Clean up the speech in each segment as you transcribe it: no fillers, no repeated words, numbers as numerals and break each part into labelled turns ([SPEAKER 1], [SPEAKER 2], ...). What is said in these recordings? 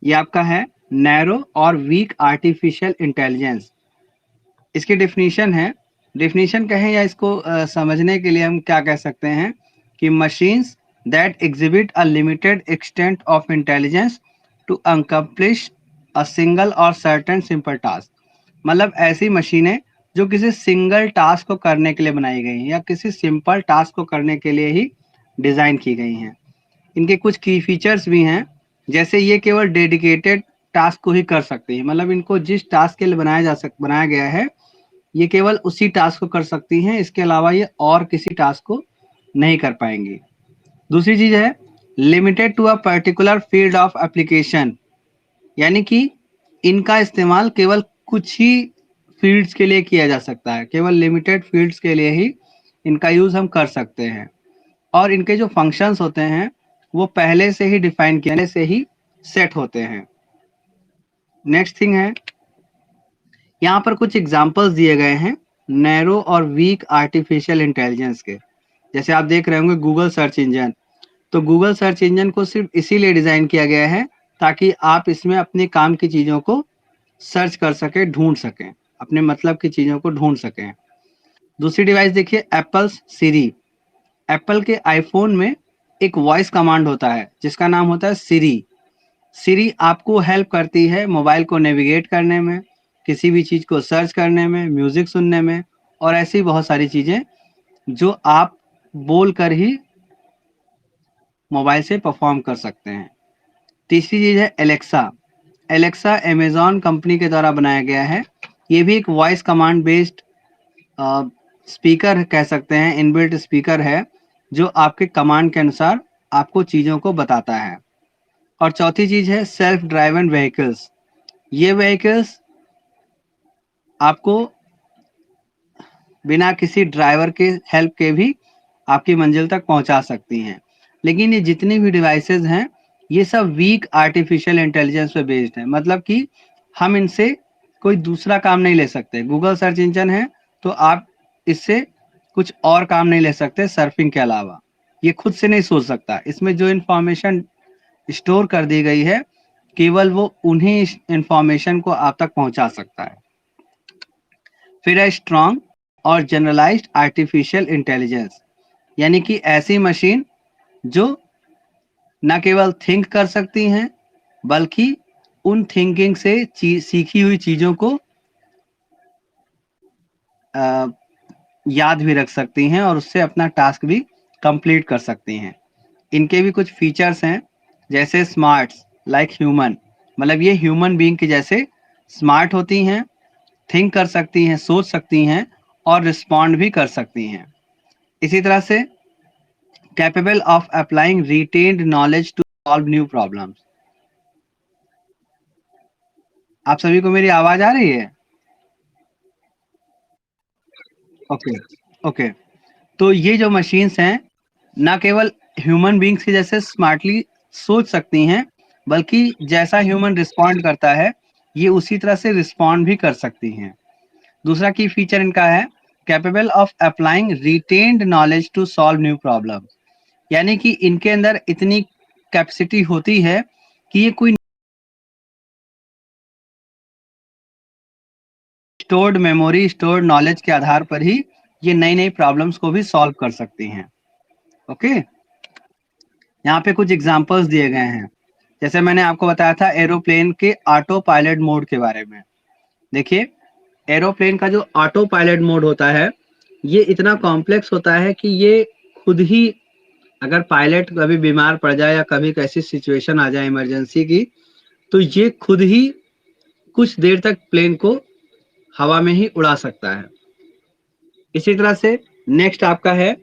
[SPEAKER 1] ये आपका है नैरो और वीक आर्टिफिशियल इंटेलिजेंस। इसकी डेफिनेशन कहें या इसको समझने के लिए हम क्या कह सकते हैं कि machines that exhibit a limited extent of intelligence to accomplish a single और सर्टेन सिंपल टास्क। मतलब ऐसी मशीनें जो किसी सिंगल टास्क को करने के लिए बनाई गई हैं या किसी सिंपल टास्क को करने के लिए ही डिज़ाइन की गई हैं। इनके कुछ की फीचर्स भी हैं, जैसे ये केवल डेडिकेटेड टास्क को ही कर सकती है। मतलब इनको जिस टास्क के लिए बनाया गया है, ये केवल उसी टास्क को कर सकती हैं, इसके अलावा ये और किसी टास्क को नहीं कर पाएंगी। दूसरी चीज है limited to a particular field of application, यानी कि इनका इस्तेमाल केवल कुछ ही फील्ड्स के लिए किया जा सकता है, केवल लिमिटेड फील्ड्स के लिए ही इनका यूज हम कर सकते हैं। और इनके जो फंक्शंस होते हैं वो पहले से ही डिफाइन किए से ही सेट होते हैं। नेक्स्ट थिंग है, यहाँ पर कुछ एग्जांपल्स दिए गए हैं नैरो और वीक आर्टिफिशियल इंटेलिजेंस के। जैसे आप देख रहे होंगे गूगल सर्च इंजन, तो गूगल सर्च इंजन को सिर्फ इसीलिए डिजाइन किया गया है ताकि आप इसमें अपने काम की चीजों को सर्च कर सके, ढूंढ सकें, अपने मतलब की चीजों को ढूंढ सकें। दूसरी डिवाइस देखिए एप्पल्स सीरी। एप्पल के आईफोन में एक वॉइस कमांड होता है जिसका नाम होता है सीरी। सीरी आपको हेल्प करती है मोबाइल को नेविगेट करने में, किसी भी चीज़ को सर्च करने में, म्यूज़िक सुनने में और ऐसी बहुत सारी चीज़ें जो आप बोल कर ही मोबाइल से परफॉर्म कर सकते हैं। तीसरी चीज़ है एलेक्सा। एलेक्सा अमेज़न कंपनी के द्वारा बनाया गया है। ये भी एक वॉइस कमांड बेस्ड स्पीकर कह सकते हैं, इनबिल्ट स्पीकर है जो आपके कमांड के अनुसार आपको चीज़ों को बताता है। और चौथी चीज़ है सेल्फ ड्राइवन व्हीकल्स। ये व्हीकल्स आपको बिना किसी ड्राइवर के हेल्प के भी आपकी मंजिल तक पहुंचा सकती हैं। लेकिन ये जितनी भी डिवाइसेस हैं ये सब वीक आर्टिफिशियल इंटेलिजेंस पे बेस्ड है, मतलब कि हम इनसे कोई दूसरा काम नहीं ले सकते। गूगल सर्च इंजन है तो आप इससे कुछ और काम नहीं ले सकते सर्फिंग के अलावा। ये खुद से नहीं सोच सकता, इसमें जो इंफॉर्मेशन स्टोर कर दी गई है केवल वो उन्हीं इंफॉर्मेशन को आप तक पहुंचा सकता है। फिर है स्ट्रॉन्ग और जनरलाइज्ड आर्टिफिशियल इंटेलिजेंस, यानी कि ऐसी मशीन जो न केवल थिंक कर सकती हैं बल्कि उन थिंकिंग से सीखी हुई चीजों को याद भी रख सकती हैं और उससे अपना टास्क भी कंप्लीट कर सकती हैं। इनके भी कुछ फीचर्स हैं, जैसे स्मार्ट्स लाइक ह्यूमन, मतलब ये ह्यूमन बीइंग की जैसे स्मार्ट होती हैं, थिंक कर सकती हैं, सोच सकती हैं और रिस्पॉन्ड भी कर सकती हैं। इसी तरह से capable of applying retained knowledge to solve new problems. आप सभी को मेरी आवाज आ रही है? Okay okay. तो ये जो मशीन्स हैं ना केवल ह्यूमन बींग्स के जैसे स्मार्टली सोच सकती हैं बल्कि जैसा ह्यूमन रिस्पॉन्ड करता है ये उसी तरह से रिस्पॉन्ड भी कर सकती हैं। दूसरा की फीचर इनका है capable of applying retained knowledge to solve new problem, यानी कि इनके अंदर इतनी कैपेसिटी होती है कि ये कोई स्टोर्ड मेमोरी, स्टोर्ड नॉलेज के आधार पर ही ये नई नई प्रॉब्लम्स को भी सॉल्व कर सकती हैं। ओके, यहाँ पे कुछ एग्जांपल्स दिए गए हैं। जैसे मैंने आपको बताया था एरोप्लेन के ऑटो पायलट मोड के बारे में। देखिए एरोप्लेन का जो ऑटो पायलट मोड होता है ये इतना कॉम्प्लेक्स होता है कि ये खुद ही, अगर पायलट कभी बीमार पड़ जाए या कभी कैसी सिचुएशन आ जाए इमरजेंसी की, तो ये खुद ही कुछ देर तक प्लेन को हवा में ही उड़ा सकता है। इसी तरह से नेक्स्ट आपका है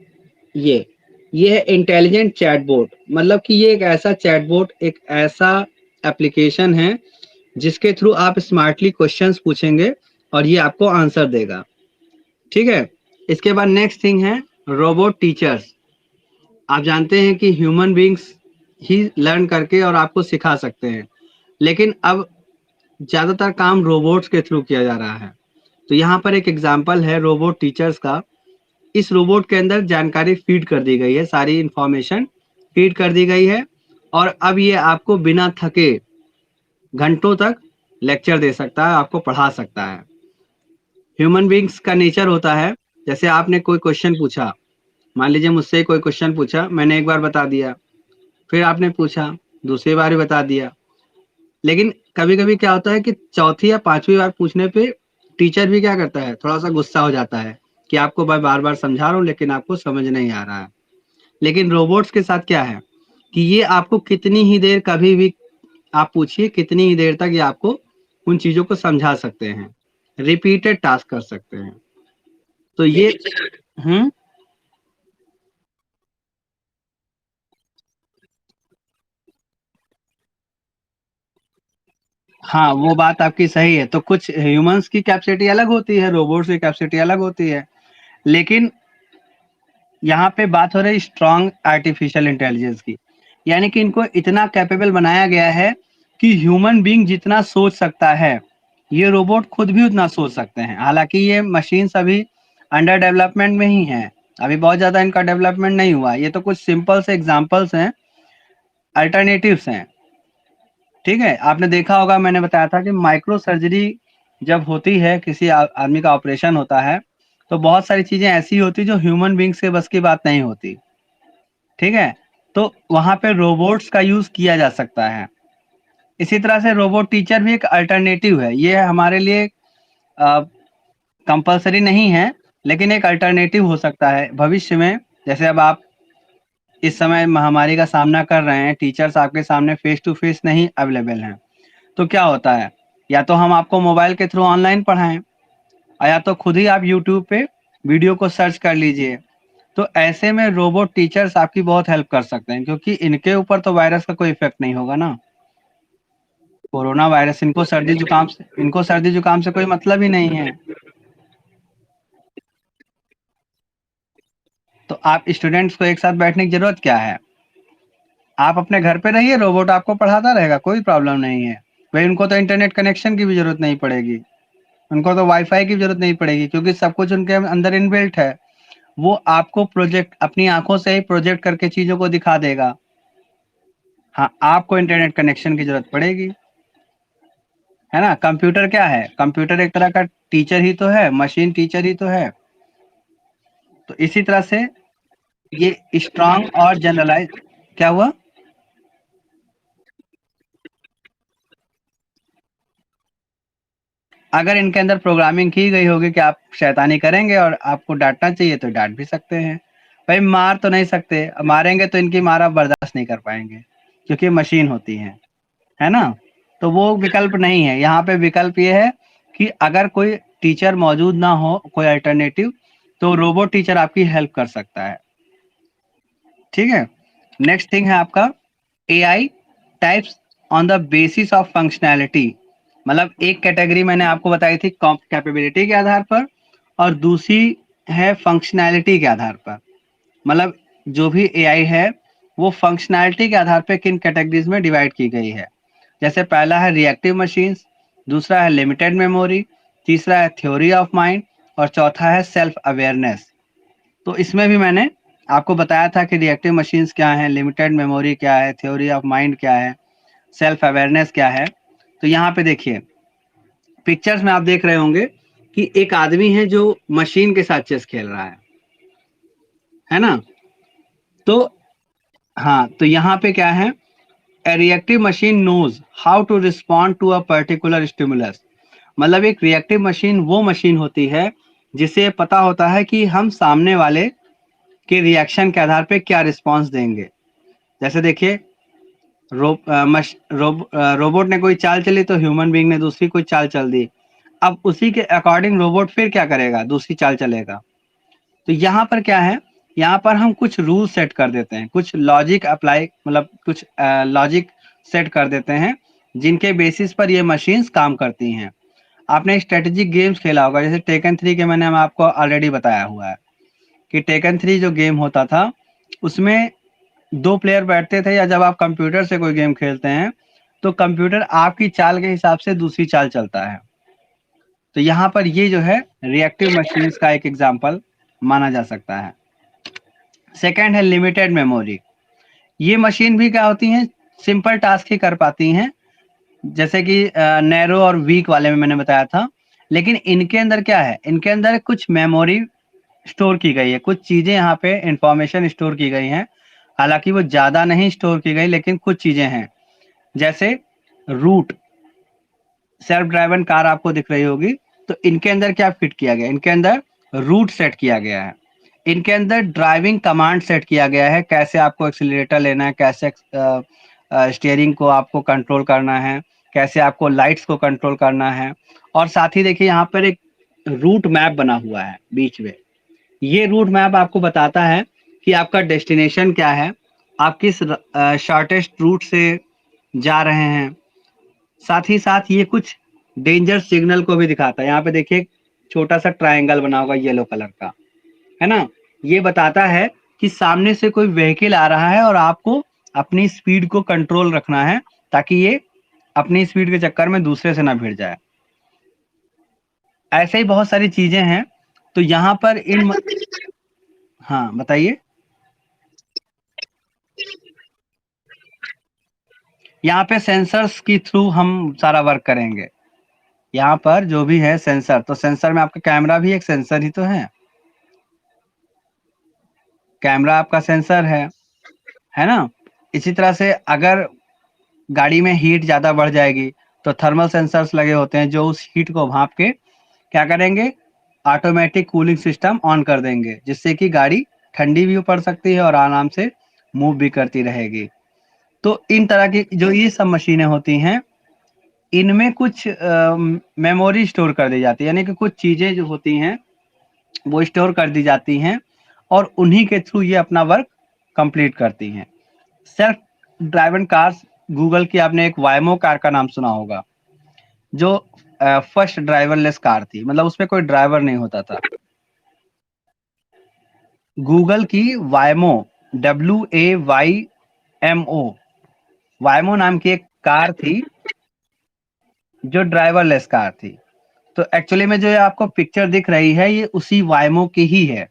[SPEAKER 1] ये है इंटेलिजेंट चैटबॉट। मतलब कि ये एक ऐसा चैटबॉट, एक ऐसा एप्लीकेशन है जिसके थ्रू आप स्मार्टली क्वेश्चंस पूछेंगे और ये आपको आंसर देगा। ठीक है, इसके बाद नेक्स्ट थिंग है रोबोट टीचर्स। आप जानते हैं कि ह्यूमन बींग्स ही लर्न करके और आपको सिखा सकते हैं, लेकिन अब ज्यादातर काम रोबोट्स के थ्रू किया जा रहा है। तो यहाँ पर एक एग्जाम्पल है रोबोट टीचर्स का। इस रोबोट के अंदर जानकारी फीड कर दी गई है, सारी इंफॉर्मेशन फीड कर दी गई है और अब ये आपको बिना थके घंटों तक लेक्चर दे सकता है, आपको पढ़ा सकता है। ह्यूमन बींग्स का नेचर होता है, जैसे आपने कोई क्वेश्चन पूछा, मान लीजिए मुझसे कोई क्वेश्चन पूछा, मैंने एक बार बता दिया, फिर आपने पूछा, दूसरी बार भी बता दिया, लेकिन कभी कभी क्या होता है कि चौथी या पांचवी बार पूछने पे टीचर भी क्या करता है, थोड़ा सा गुस्सा हो जाता है कि आपको मैं बार बार समझा रहा हूँ लेकिन आपको समझ नहीं आ रहा है। लेकिन रोबोट्स के साथ क्या है कि ये आपको कितनी ही देर, कभी भी आप पूछिए, कितनी ही देर तक ये आपको उन चीजों को समझा सकते हैं, रिपीटेड टास्क कर सकते हैं। तो ये हाँ, वो बात आपकी सही है। तो कुछ ह्यूमंस की कैपेसिटी अलग होती है, रोबोट्स की कैपेसिटी अलग होती है। लेकिन यहाँ पे बात हो रही है स्ट्रॉन्ग आर्टिफिशियल इंटेलिजेंस की, यानी कि इनको इतना कैपेबल बनाया गया है कि ह्यूमन बीइंग जितना सोच सकता है, ये रोबोट खुद भी उतना सोच सकते हैं। हालांकि ये मशीन्स अभी अंडर डेवलपमेंट में ही हैं, अभी बहुत ज़्यादा इनका डेवलपमेंट नहीं हुआ। ये तो कुछ सिंपल से एग्जांपल्स हैं, अल्टरनेटिव्स हैं। ठीक है, आपने देखा होगा, मैंने बताया था कि माइक्रो सर्जरी जब होती है, किसी आदमी का ऑपरेशन होता है, तो बहुत सारी चीजें ऐसी होती जो ह्यूमन बींग्स के बस की बात नहीं होती। ठीक है, तो वहां पे रोबोट्स का यूज किया जा सकता है। इसी तरह से रोबोट टीचर भी एक अल्टरनेटिव है। ये हमारे लिए कंपलसरी नहीं है, लेकिन एक अल्टरनेटिव हो सकता है भविष्य में। जैसे अब आप इस समय महामारी का सामना कर रहे हैं, टीचर्स आपके सामने फेस टू फेस नहीं अवेलेबल हैं, तो क्या होता है, या तो हम आपको मोबाइल के थ्रू ऑनलाइन पढ़ाएं, या तो खुद ही आप यूट्यूब पे वीडियो को सर्च कर लीजिए। तो ऐसे में रोबोट टीचर्स आपकी बहुत हेल्प कर सकते हैं, क्योंकि इनके ऊपर तो वायरस का कोई इफेक्ट नहीं होगा ना। कोरोना वायरस, इनको सर्दी जुकाम से कोई मतलब ही नहीं है। तो आप स्टूडेंट्स को एक साथ बैठने की जरूरत क्या है, आप अपने घर पे रहिए, रोबोट आपको पढ़ाता रहेगा, कोई प्रॉब्लम नहीं है। भाई उनको तो इंटरनेट कनेक्शन की भी जरूरत नहीं पड़ेगी, उनको तो वाईफाई की जरूरत नहीं पड़ेगी, क्योंकि सब कुछ उनके अंदर इनबिल्ट है। वो आपको प्रोजेक्ट अपनी आंखों से ही प्रोजेक्ट करके चीजों को दिखा देगा। हाँ, आपको इंटरनेट कनेक्शन की जरूरत पड़ेगी, है ना। कंप्यूटर क्या है, कंप्यूटर एक तरह का टीचर ही तो है, मशीन टीचर ही तो है। तो इसी तरह से ये स्ट्रांग और जनरलाइज, क्या हुआ, अगर इनके अंदर प्रोग्रामिंग की गई होगी कि आप शैतानी करेंगे और आपको डांटना चाहिए, तो डांट भी सकते हैं। भाई मार तो नहीं सकते, मारेंगे तो इनकी मार आप बर्दाश्त नहीं कर पाएंगे, क्योंकि मशीन होती है ना। तो वो विकल्प नहीं है, यहाँ पे विकल्प ये है कि अगर कोई टीचर मौजूद ना हो, कोई अल्टरनेटिव, तो रोबोट टीचर आपकी हेल्प कर सकता है। ठीक है, नेक्स्ट थिंग है आपका AI types on the basis of functionality. मतलब एक कैटेगरी मैंने आपको बताई थी कैपेबिलिटी के आधार पर, और दूसरी है फंक्शनैलिटी के आधार पर। मतलब जो भी एआई है वो फंक्शनैलिटी के आधार पर किन कैटेगरीज में डिवाइड की गई है। जैसे पहला है रिएक्टिव मशीन्स, दूसरा है लिमिटेड मेमोरी, तीसरा है थ्योरी ऑफ माइंड, और चौथा है सेल्फ अवेयरनेस। तो इसमें भी मैंने आपको बताया था कि रिएक्टिव मशीन्स क्या है, लिमिटेड मेमोरी क्या है, थ्योरी ऑफ माइंड क्या है, सेल्फ अवेयरनेस क्या है। तो यहाँ पे देखिए, पिक्चर्स में आप देख रहे होंगे कि एक आदमी है जो मशीन के साथ चेस खेल रहा है ना। तो हाँ, तो यहाँ पे क्या है, A reactive machine knows how to respond to a particular stimulus। मतलब एक रिएक्टिव मशीन वो मशीन होती है जिसे पता होता है कि हम सामने वाले के रिएक्शन के आधार पे क्या रिस्पांस देंगे। जैसे देखिए, रोबोट ने कोई चाल चली तो ह्यूमन बीइंग ने दूसरी कोई चाल चल दी। अब उसी के अकॉर्डिंग रोबोट फिर क्या करेगा, दूसरी चाल चलेगा। तो यहाँ पर क्या है, यहाँ पर हम कुछ रूल सेट कर देते हैं, कुछ लॉजिक अप्लाई, मतलब कुछ लॉजिक सेट कर देते हैं जिनके बेसिस पर ये मशीन्स काम करती हैं। आपने स्ट्रेटेजिक गेम्स खेला होगा, जैसे टेकन 3 के मैंने आपको ऑलरेडी बताया हुआ है कि टेकन 3 जो गेम होता था, उसमें 2 प्लेयर बैठते थे, या जब आप कंप्यूटर से कोई गेम खेलते हैं तो कंप्यूटर आपकी चाल के हिसाब से दूसरी चाल चलता है। तो यहाँ पर ये जो है रिएक्टिव मशीन्स का एक एग्जाम्पल माना जा सकता है। सेकंड है लिमिटेड मेमोरी। ये मशीन भी क्या होती हैं, सिंपल टास्क ही कर पाती हैं, जैसे कि नैरो और वीक वाले में मैंने बताया था, लेकिन इनके अंदर क्या है, इनके अंदर कुछ मेमोरी स्टोर की गई है, कुछ चीजें यहाँ पे इंफॉर्मेशन स्टोर की गई हैं। हालांकि वो ज्यादा नहीं स्टोर की गई, लेकिन कुछ चीजें हैं, जैसे रूट। सेल्फ ड्राइवन कार आपको दिख रही होगी, तो इनके अंदर क्या फिट किया गया, इनके अंदर रूट सेट किया गया है। इनके अंदर ड्राइविंग कमांड सेट किया गया है, कैसे आपको एक्सीलरेटर लेना है, कैसे स्टीयरिंग को आपको कंट्रोल करना है, कैसे आपको लाइट्स को कंट्रोल करना है। और साथ ही देखिए यहाँ पर एक रूट मैप बना हुआ है बीच में। ये रूट मैप आपको बताता है कि आपका डेस्टिनेशन क्या है, आप किस शॉर्टेस्ट रूट से जा रहे हैं। साथ ही साथ ये कुछ डेंजर सिग्नल को भी दिखाता है। यहाँ पे देखिए छोटा सा ट्रायंगल बना होगा येलो कलर का, है ना। ये बताता है कि सामने से कोई व्हीकल आ रहा है और आपको अपनी स्पीड को कंट्रोल रखना है, ताकि ये अपनी स्पीड के चक्कर में दूसरे से ना भिड़ जाए। ऐसे ही बहुत सारी चीजें हैं। तो यहाँ पर हाँ बताइए। यहाँ पे सेंसर्स की थ्रू हम सारा वर्क करेंगे। यहाँ पर जो भी है सेंसर, तो सेंसर में आपका कैमरा भी एक सेंसर ही तो है, कैमरा आपका सेंसर है ना। इसी तरह से अगर गाड़ी में हीट ज़्यादा बढ़ जाएगी, तो थर्मल सेंसर्स लगे होते हैं जो उस हीट को भाप के क्या करेंगे, ऑटोमेटिक कूलिंग सिस्टम ऑन कर देंगे, जिससे कि गाड़ी ठंडी भी पड़ सकती है और आराम से मूव भी करती रहेगी। तो इन तरह की जो ये सब मशीनें होती हैं, इनमें कुछ मेमोरी स्टोर कर दी जाती है, यानी कि कुछ चीज़ें जो होती हैं वो स्टोर कर दी जाती हैं और उन्हीं के थ्रू ये अपना वर्क कंप्लीट करती हैं। सेल्फ ड्राइवन कार्स, गूगल की आपने एक वायमो कार का नाम सुना होगा, जो फर्स्ट ड्राइवरलेस कार थी, मतलब उसमें कोई ड्राइवर नहीं होता था। गूगल की वायमो, WAYMO, वायमो नाम की एक कार थी जो ड्राइवरलेस कार थी। तो एक्चुअली में जो ये आपको पिक्चर दिख रही है, ये उसी वायमो की ही है।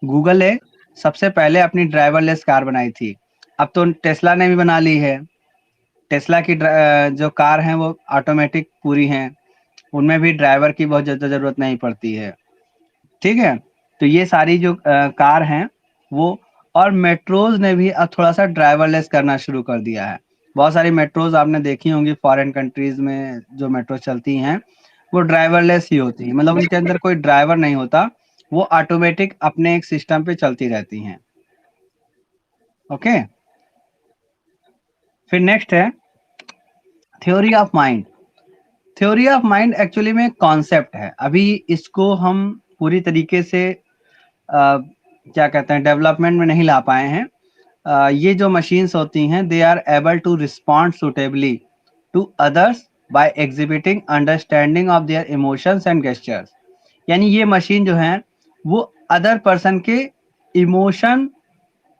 [SPEAKER 1] गूगल ने सबसे पहले अपनी ड्राइवरलेस कार बनाई थी। अब तो टेस्ला ने भी बना ली है। टेस्ला की जो कार हैं वो ऑटोमेटिक पूरी हैं, उनमें भी ड्राइवर की बहुत ज़्यादा ज़रूरत नहीं पड़ती है। ठीक है, तो ये सारी जो कार हैं वो, और मेट्रोज ने भी अब थोड़ा सा ड्राइवरलेस करना शुरू कर दिया है। बहुत सारी मेट्रोज आपने देखी होंगी फॉरेन कंट्रीज में, जो मेट्रो चलती हैं वो ड्राइवरलेस ही होती है, मतलब उनके अंदर कोई ड्राइवर नहीं होता, वो ऑटोमेटिक अपने एक सिस्टम पे चलती रहती हैं। ओके, फिर नेक्स्ट है theory of mind. Theory of mind actually में कॉन्सेप्ट है, अभी इसको हम पूरी तरीके से क्या कहते हैं डेवलपमेंट में नहीं ला पाए हैं। ये जो मशीन्स होती हैं, they are able to respond suitably to others by exhibiting understanding of their emotions and gestures. यानी ये मशीन जो है वो अदर पर्सन के इमोशन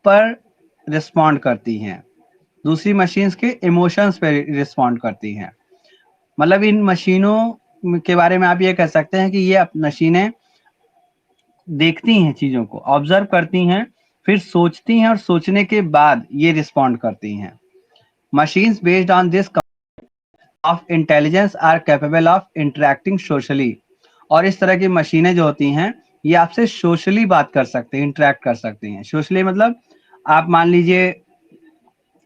[SPEAKER 1] पर रिस्पॉन्ड करती हैं, दूसरी मशीन्स के इमोशंस पे रिस्पॉन्ड करती हैं। मतलब इन मशीनों के बारे में आप ये कह सकते हैं कि ये मशीनें देखती हैं, चीज़ों को ऑब्जर्व करती हैं, फिर सोचती हैं और सोचने के बाद ये रिस्पॉन्ड करती हैं। Machines based on this of intelligence are capable of interacting socially. और इस तरह की मशीनें जो होती हैं ये आपसे सोशली बात कर सकती हैं, इंटरेक्ट कर सकती हैं। सोशली मतलब आप मान लीजिए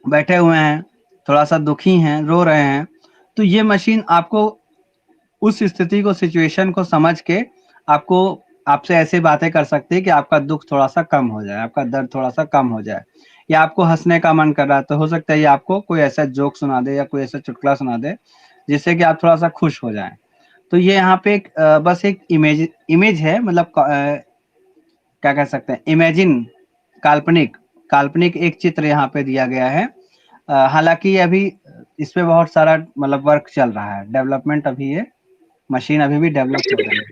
[SPEAKER 1] बैठे हुए हैं, थोड़ा सा दुखी हैं, रो रहे हैं, तो ये मशीन आपको उस स्थिति को, सिचुएशन को समझ के आपको आपसे ऐसे बातें कर सकती है कि आपका दुख थोड़ा सा कम हो जाए, आपका दर्द थोड़ा सा कम हो जाए, या आपको हंसने का मन कर रहा है तो हो सकता है ये आपको कोई ऐसा जोक सुना दे या कोई ऐसा चुटकुला सुना दे जिससे कि आप थोड़ा सा खुश हो जाएं। तो ये यहाँ पे एक बस एक इमेज है, मतलब क्या कह सकते हैं, इमेजिन, काल्पनिक काल्पनिक एक चित्र यहाँ पे दिया गया है। हालांकि अभी इस पे बहुत सारा मतलब वर्क चल रहा है, डेवलपमेंट, अभी ये मशीन अभी भी डेवलप हो रही है।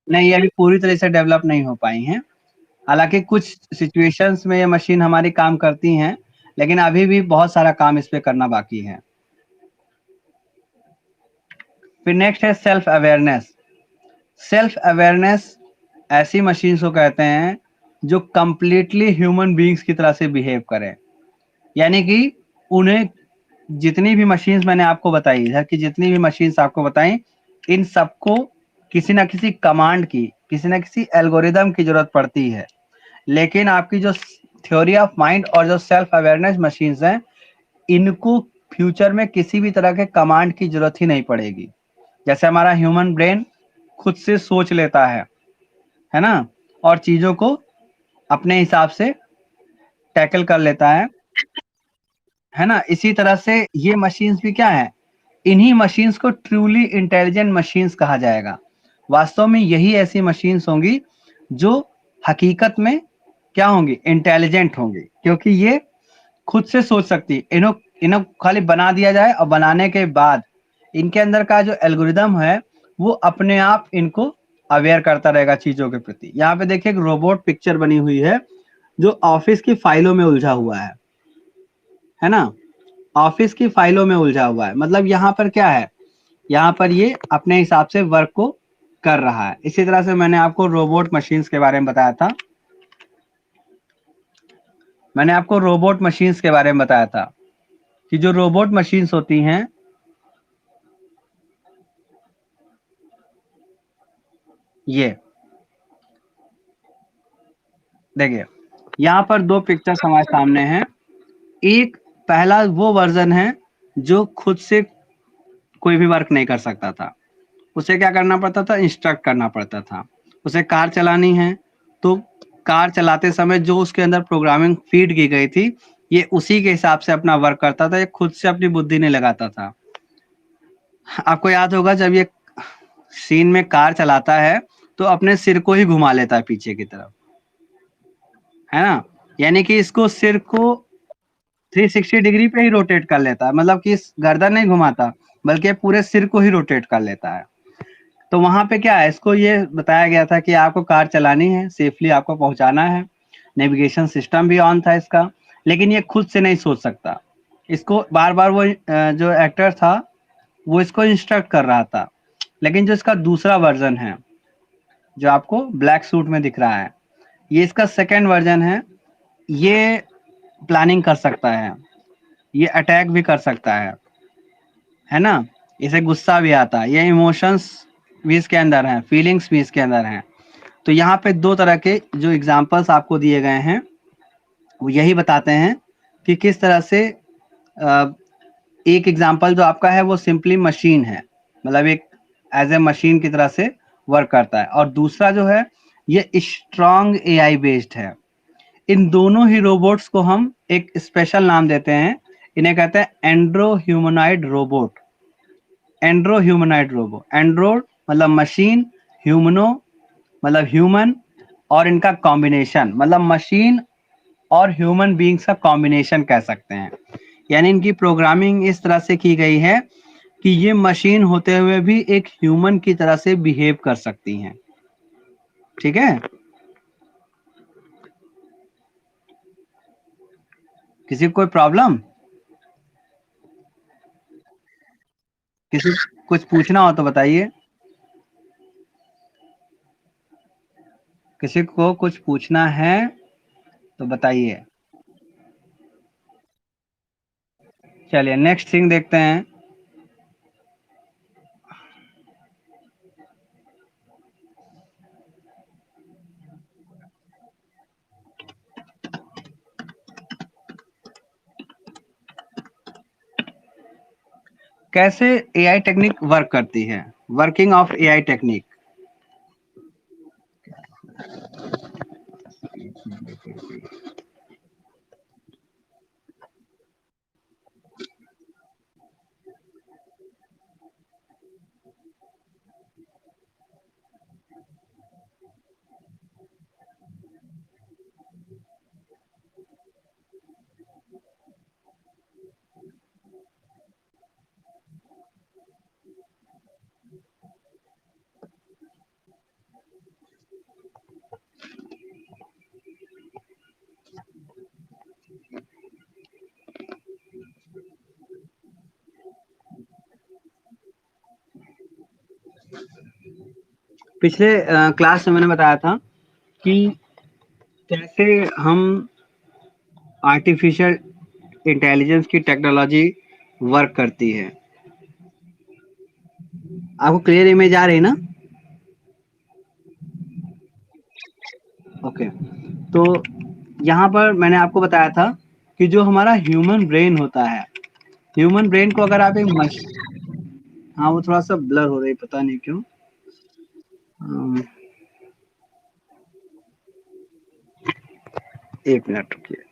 [SPEAKER 1] नहीं, ये अभी पूरी तरह से डेवलप नहीं हो पाई हैं। हालांकि कुछ सिचुएशंस में ये मशीन हमारी काम करती हैं, लेकिन अभी भी बहुत सारा काम इस पे करना बाकी है। फिर नेक्स्ट है सेल्फ अवेयरनेस। सेल्फ अवेयरनेस ऐसी मशीन्स को कहते हैं जो कंप्लीटली ह्यूमन बीइंग्स की तरह से बिहेव करें, यानी कि उन्हें जितनी भी मशीन्स मैंने आपको बताई है कि जितनी भी मशीन्स आपको बताई, इन सबको किसी ना किसी कमांड की, किसी ना किसी एल्गोरिदम की जरूरत पड़ती है। लेकिन आपकी जो थ्योरी ऑफ माइंड और जो सेल्फ अवेयरनेस मशीन्स हैं, इनको फ्यूचर में किसी भी तरह के कमांड की जरूरत ही नहीं पड़ेगी। जैसे हमारा ह्यूमन ब्रेन खुद से सोच लेता है ना, और चीजों को अपने हिसाब से टैकल कर लेता है ना। इसी तरह से ये मशीन्स भी क्या है, इन्हीं मशीन्स को ट्रूली इंटेलिजेंट मशीन्स कहा जाएगा। वास्तव में यही ऐसी मशीन्स होंगी जो हकीकत में क्या होंगी, इंटेलिजेंट होंगी, क्योंकि ये खुद से सोच सकती। इन्हों इन्हों खाली बना दिया जाए और बनाने के बाद इनके अंदर का जो एल्गोरिदम है वो अपने आप इनको अवेयर करता रहेगा चीजों के प्रति। यहाँ पे देखिए एक रोबोट पिक्चर बनी हुई है जो ऑफिस की फाइलों में उलझा हुआ है ना। ऑफिस की फाइलों में उलझा हुआ है, मतलब यहाँ पर क्या है, यहाँ पर ये अपने हिसाब से वर्क को कर रहा है। इसी तरह से मैंने आपको रोबोट मशीन्स के बारे में बताया था, मैंने आपको रोबोट मशीन्स के बारे में बताया था कि जो रोबोट मशीन्स होती हैं, ये देखिए यहाँ पर दो पिक्चर्स हमारे सामने हैं। एक पहला वो वर्जन है जो खुद से कोई भी वर्क नहीं कर सकता था, उसे क्या करना पड़ता था, इंस्ट्रक्ट करना पड़ता था। उसे कार चलानी है तो कार चलाते समय जो उसके अंदर प्रोग्रामिंग फीड की गई थी, ये उसी के हिसाब से अपना वर्क करता था, ये खुद से अपनी बुद्धि नहीं लगाता था। आपको याद होगा जब ये सीन में कार चलाता है तो अपने सिर को ही घुमा लेता है पीछे की तरफ, है ना। यानी कि इसको सिर को 360 डिग्री पे ही रोटेट कर लेता है, मतलब कि इस गर्दन नहीं घुमाता बल्कि पूरे सिर को ही रोटेट कर लेता है। तो वहां पे क्या है, इसको ये बताया गया था कि आपको कार चलानी है, सेफली आपको पहुंचाना है, नेविगेशन सिस्टम भी ऑन था इसका, लेकिन ये खुद से नहीं सोच सकता। इसको बार बार वो जो एक्टर था वो इसको इंस्ट्रक्ट कर रहा था। लेकिन जो इसका दूसरा वर्जन है जो आपको ब्लैक सूट में दिख रहा है, ये इसका सेकेंड वर्जन है। ये प्लानिंग कर सकता है, ये अटैक भी कर सकता है ना। इसे गुस्सा भी आता है, ये इमोशंस भी इसके अंदर हैं, फीलिंग्स भी इसके अंदर हैं। तो यहाँ पे दो तरह के जो एग्जाम्पल्स आपको दिए गए हैं वो यही बताते हैं कि किस तरह से एक एग्जाम्पल जो आपका है वो सिंपली मशीन है, मतलब एक एज ए मशीन की तरह से वर्क करता है, और दूसरा जो है ये स्ट्रॉन्ग एआई बेस्ड है। इन दोनों ही रोबोट्स को हम एक स्पेशल नाम देते हैं, इन्हें कहते हैं andro humanoid robot. Andro humanoid robot, andro मतलब मशीन, ह्यूमनो मतलब ह्यूमन, और इनका कॉम्बिनेशन मतलब मशीन और ह्यूमन बीइंग्स का कॉम्बिनेशन कह सकते हैं। यानी इनकी प्रोग्रामिंग इस तरह से की गई है कि ये मशीन होते हुए भी एक ह्यूमन की तरह से बिहेव कर सकती हैं। ठीक है, किसी को कोई प्रॉब्लम, किसी को कुछ पूछना हो तो बताइए, किसी को कुछ पूछना है तो बताइए। चलिए नेक्स्ट थिंग देखते हैं। कैसे एआई टेक्निक वर्क करती है, वर्किंग ऑफ एआई टेक्निक। पिछले क्लास में मैंने बताया था कि कैसे हम आर्टिफिशियल इंटेलिजेंस की टेक्नोलॉजी वर्क करती है। आपको क्लियर इमेज आ रही है ना? ओके, तो यहाँ पर मैंने आपको बताया था कि जो हमारा ह्यूमन ब्रेन होता है, ह्यूमन ब्रेन को अगर आप एक हाँ, वो थोड़ा सा ब्लर हो रही है, पता नहीं क्यों। एक मिनट रुकिए।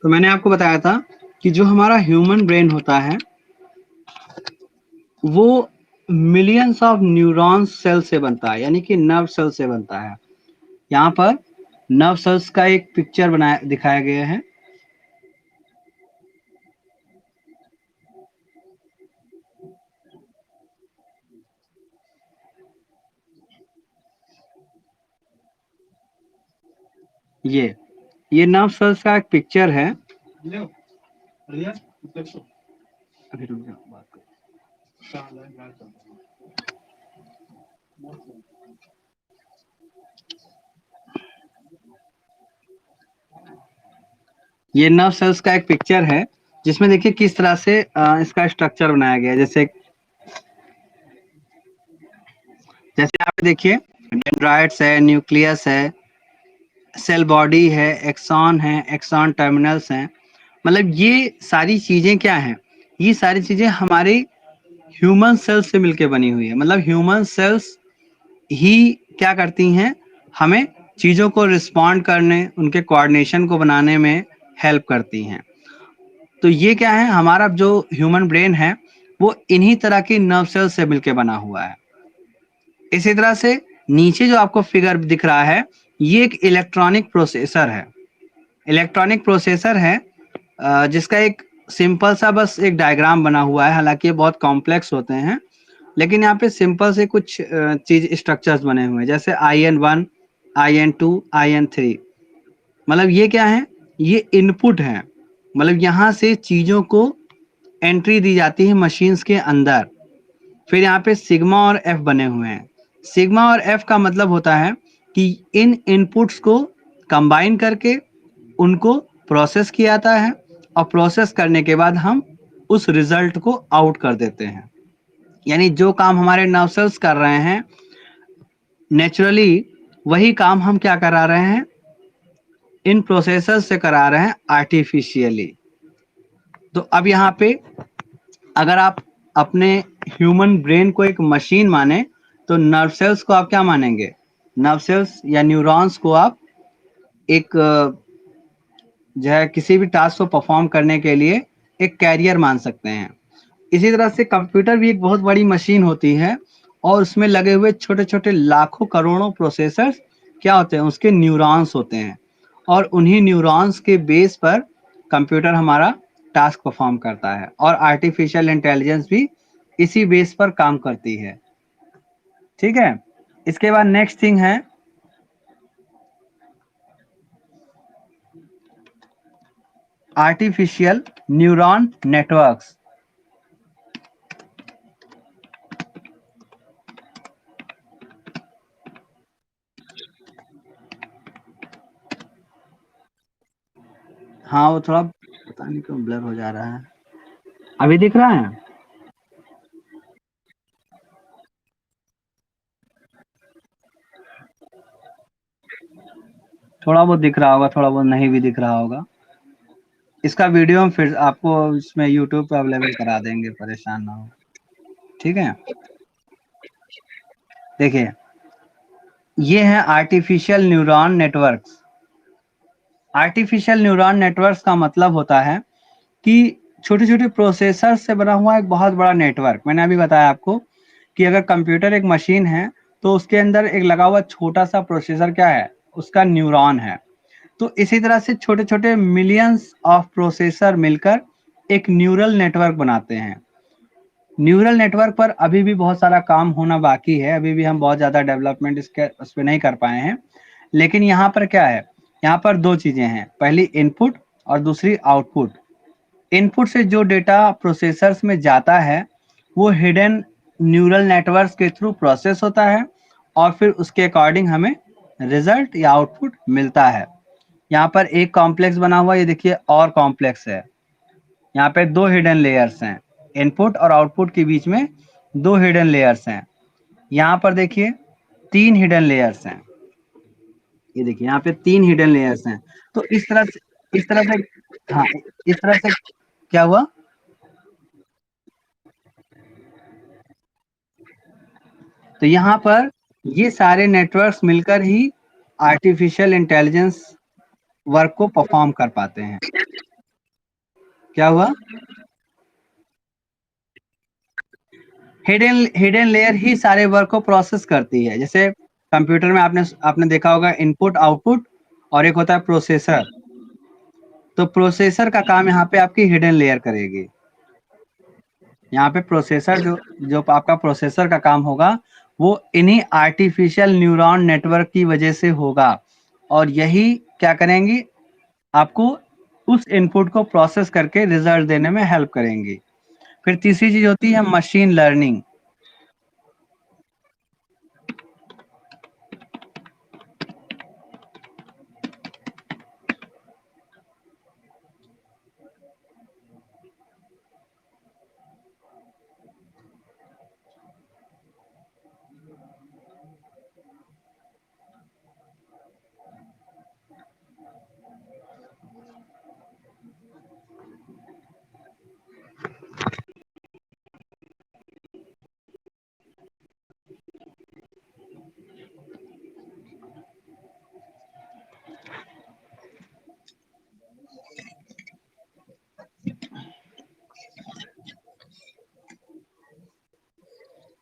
[SPEAKER 1] तो मैंने आपको बताया था कि जो हमारा ह्यूमन ब्रेन होता है वो मिलियंस ऑफ न्यूरॉन सेल से बनता है, यानी कि नर्व सेल से बनता है। यहाँ पर नर्व सेल्स का एक पिक्चर बनाया दिखाया गया है। ये नर्व सेल्स का एक पिक्चर है। अभी रुक जाओ, बात करो। ये नर्व सेल्स का एक पिक्चर है जिसमें देखिए किस तरह से इसका स्ट्रक्चर बनाया गया है। जैसे जैसे आप देखिए, डेंड्राइट्स है, न्यूक्लियस है, सेल बॉडी है, एक्सॉन है, एक्सॉन टर्मिनल्स हैं। मतलब ये सारी चीजें क्या हैं? ये सारी चीजें हमारे ह्यूमन सेल्स से मिलके बनी हुई है। मतलब ह्यूमन सेल्स ही क्या करती हैं? हमें चीजों को रिस्पॉन्ड करने, उनके कोऑर्डिनेशन को बनाने में हेल्प करती हैं। तो ये क्या है, हमारा जो ह्यूमन ब्रेन है वो इन्हीं तरह की नर्व सेल से मिलके बना हुआ है। इसी तरह से नीचे जो आपको फिगर दिख रहा है ये एक इलेक्ट्रॉनिक प्रोसेसर है। इलेक्ट्रॉनिक प्रोसेसर है जिसका एक सिंपल सा बस एक डायग्राम बना हुआ है। हालांकि ये बहुत कॉम्प्लेक्स होते हैं, लेकिन यहाँ पे सिंपल से कुछ चीज स्ट्रक्चर्स बने हुए हैं, जैसे IN1, IN2, IN3। मतलब ये क्या है? ये इनपुट है। मतलब यहाँ से चीजों को एंट्री दी जाती है मशीन्स के अंदर। फिर यहाँ पे सिग्मा और एफ बने हुए हैं। सिग्मा और एफ का मतलब होता है कि इन इनपुट्स को कंबाइन करके उनको प्रोसेस किया जाता है और प्रोसेस करने के बाद हम उस रिजल्ट को आउट कर देते हैं। यानी जो काम हमारे नर्व सेल्स कर रहे हैं नेचुरली, वही काम हम क्या करा रहे हैं? इन प्रोसेसर से करा रहे हैं आर्टिफिशियली। तो अब यहाँ पे अगर आप अपने ह्यूमन ब्रेन को एक मशीन माने तो नर्व सेल्स को आप क्या मानेंगे? नर्व सेल्स या न्यूरॉन्स को आप एक जो है किसी भी टास्क को परफॉर्म करने के लिए एक कैरियर मान सकते हैं। इसी तरह से कंप्यूटर भी एक बहुत बड़ी मशीन होती है और उसमें लगे हुए छोटे छोटे लाखों करोड़ों प्रोसेसर्स क्या होते हैं? उसके न्यूरॉन्स होते हैं और उन्हीं न्यूरॉन्स के बेस पर कंप्यूटर हमारा टास्क परफॉर्म करता है और आर्टिफिशियल इंटेलिजेंस भी इसी बेस पर काम करती है। ठीक है, इसके बाद नेक्स्ट थिंग है आर्टिफिशियल न्यूरॉन नेटवर्क्स। हाँ, वो थोड़ा पता नहीं क्यों ब्लर हो जा रहा है। अभी दिख रहा है? थोड़ा बहुत दिख रहा होगा, थोड़ा बहुत नहीं भी दिख रहा होगा। इसका वीडियो हम फिर आपको इसमें यूट्यूब पे अवेलेबल करा देंगे, परेशान ना हो। ठीक है, देखिए ये है artificial neuron networks. Artificial neuron networks का मतलब होता है कि छोटे छोटे प्रोसेसर से बना हुआ एक बहुत बड़ा नेटवर्क। मैंने अभी बताया आपको कि अगर कंप्यूटर एक मशीन है तो उसके अंदर एक लगा हुआ छोटा सा प्रोसेसर क्या है? उसका न्यूरॉन है। तो इसी तरह से छोटे छोटे मिलियंस ऑफ प्रोसेसर मिलकर एक न्यूरल नेटवर्क बनाते हैं। न्यूरल नेटवर्क पर अभी भी बहुत सारा काम होना बाकी है, अभी भी हम बहुत ज्यादा डेवलपमेंट इसके उस पर नहीं कर पाए हैं। लेकिन यहाँ पर क्या है? यहाँ पर दो चीजें हैं, पहली इनपुट और दूसरी आउटपुट। इनपुट से जो डेटा प्रोसेसर्स में जाता है वो हिडन न्यूरल नेटवर्क्स के थ्रू प्रोसेस होता है और फिर उसके अकॉर्डिंग हमें रिजल्ट या आउटपुट मिलता है। यहाँ पर एक कॉम्प्लेक्स बना हुआ, ये देखिए और कॉम्प्लेक्स है। यहाँ पे 2 हिडन लेयर्स हैं, इनपुट और आउटपुट के बीच में 2 हिडन लेयर्स हैं। यहाँ पर देखिए 3 हिडन लेयर्स हैं, ये देखिए यहाँ पे 3 हिडन लेयर्स हैं। तो इस तरह से हाँ, इस तरह से क्या हुआ? तो यहाँ पर ये सारे नेटवर्क्स मिलकर ही आर्टिफिशियल इंटेलिजेंस वर्क को परफॉर्म कर पाते हैं। क्या हुआ? हिडन लेयर ही सारे वर्क को प्रोसेस करती है। जैसे कंप्यूटर में आपने देखा होगा इनपुट आउटपुट और एक होता है प्रोसेसर। तो प्रोसेसर का काम यहाँ पे आपकी हिडन लेयर करेगी। यहाँ पे प्रोसेसर जो जो आपका प्रोसेसर का काम होगा वो इन्हीं आर्टिफिशियल न्यूरॉन नेटवर्क की वजह से होगा, और यही क्या करेंगी, आपको उस इनपुट को प्रोसेस करके रिजल्ट देने में हेल्प करेंगी। फिर तीसरी चीज होती है मशीन लर्निंग।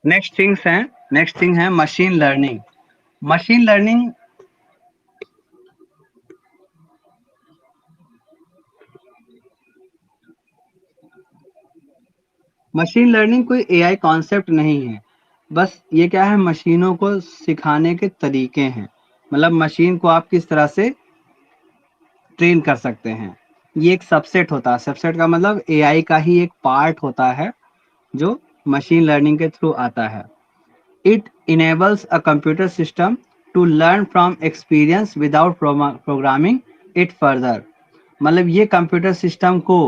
[SPEAKER 1] नेक्स्ट थिंग है machine learning. Machine learning machine learning कोई एआई कॉन्सेप्ट नहीं है, बस ये क्या है, मशीनों को सिखाने के तरीके हैं। मतलब मशीन को आप किस तरह से ट्रेन कर सकते हैं। ये एक सबसेट होता है, सबसेट का मतलब एआई का ही एक पार्ट होता है जो मशीन लर्निंग के थ्रू आता है। It enables a computer system to learn from experience without programming it further. मतलब ये कंप्यूटर सिस्टम को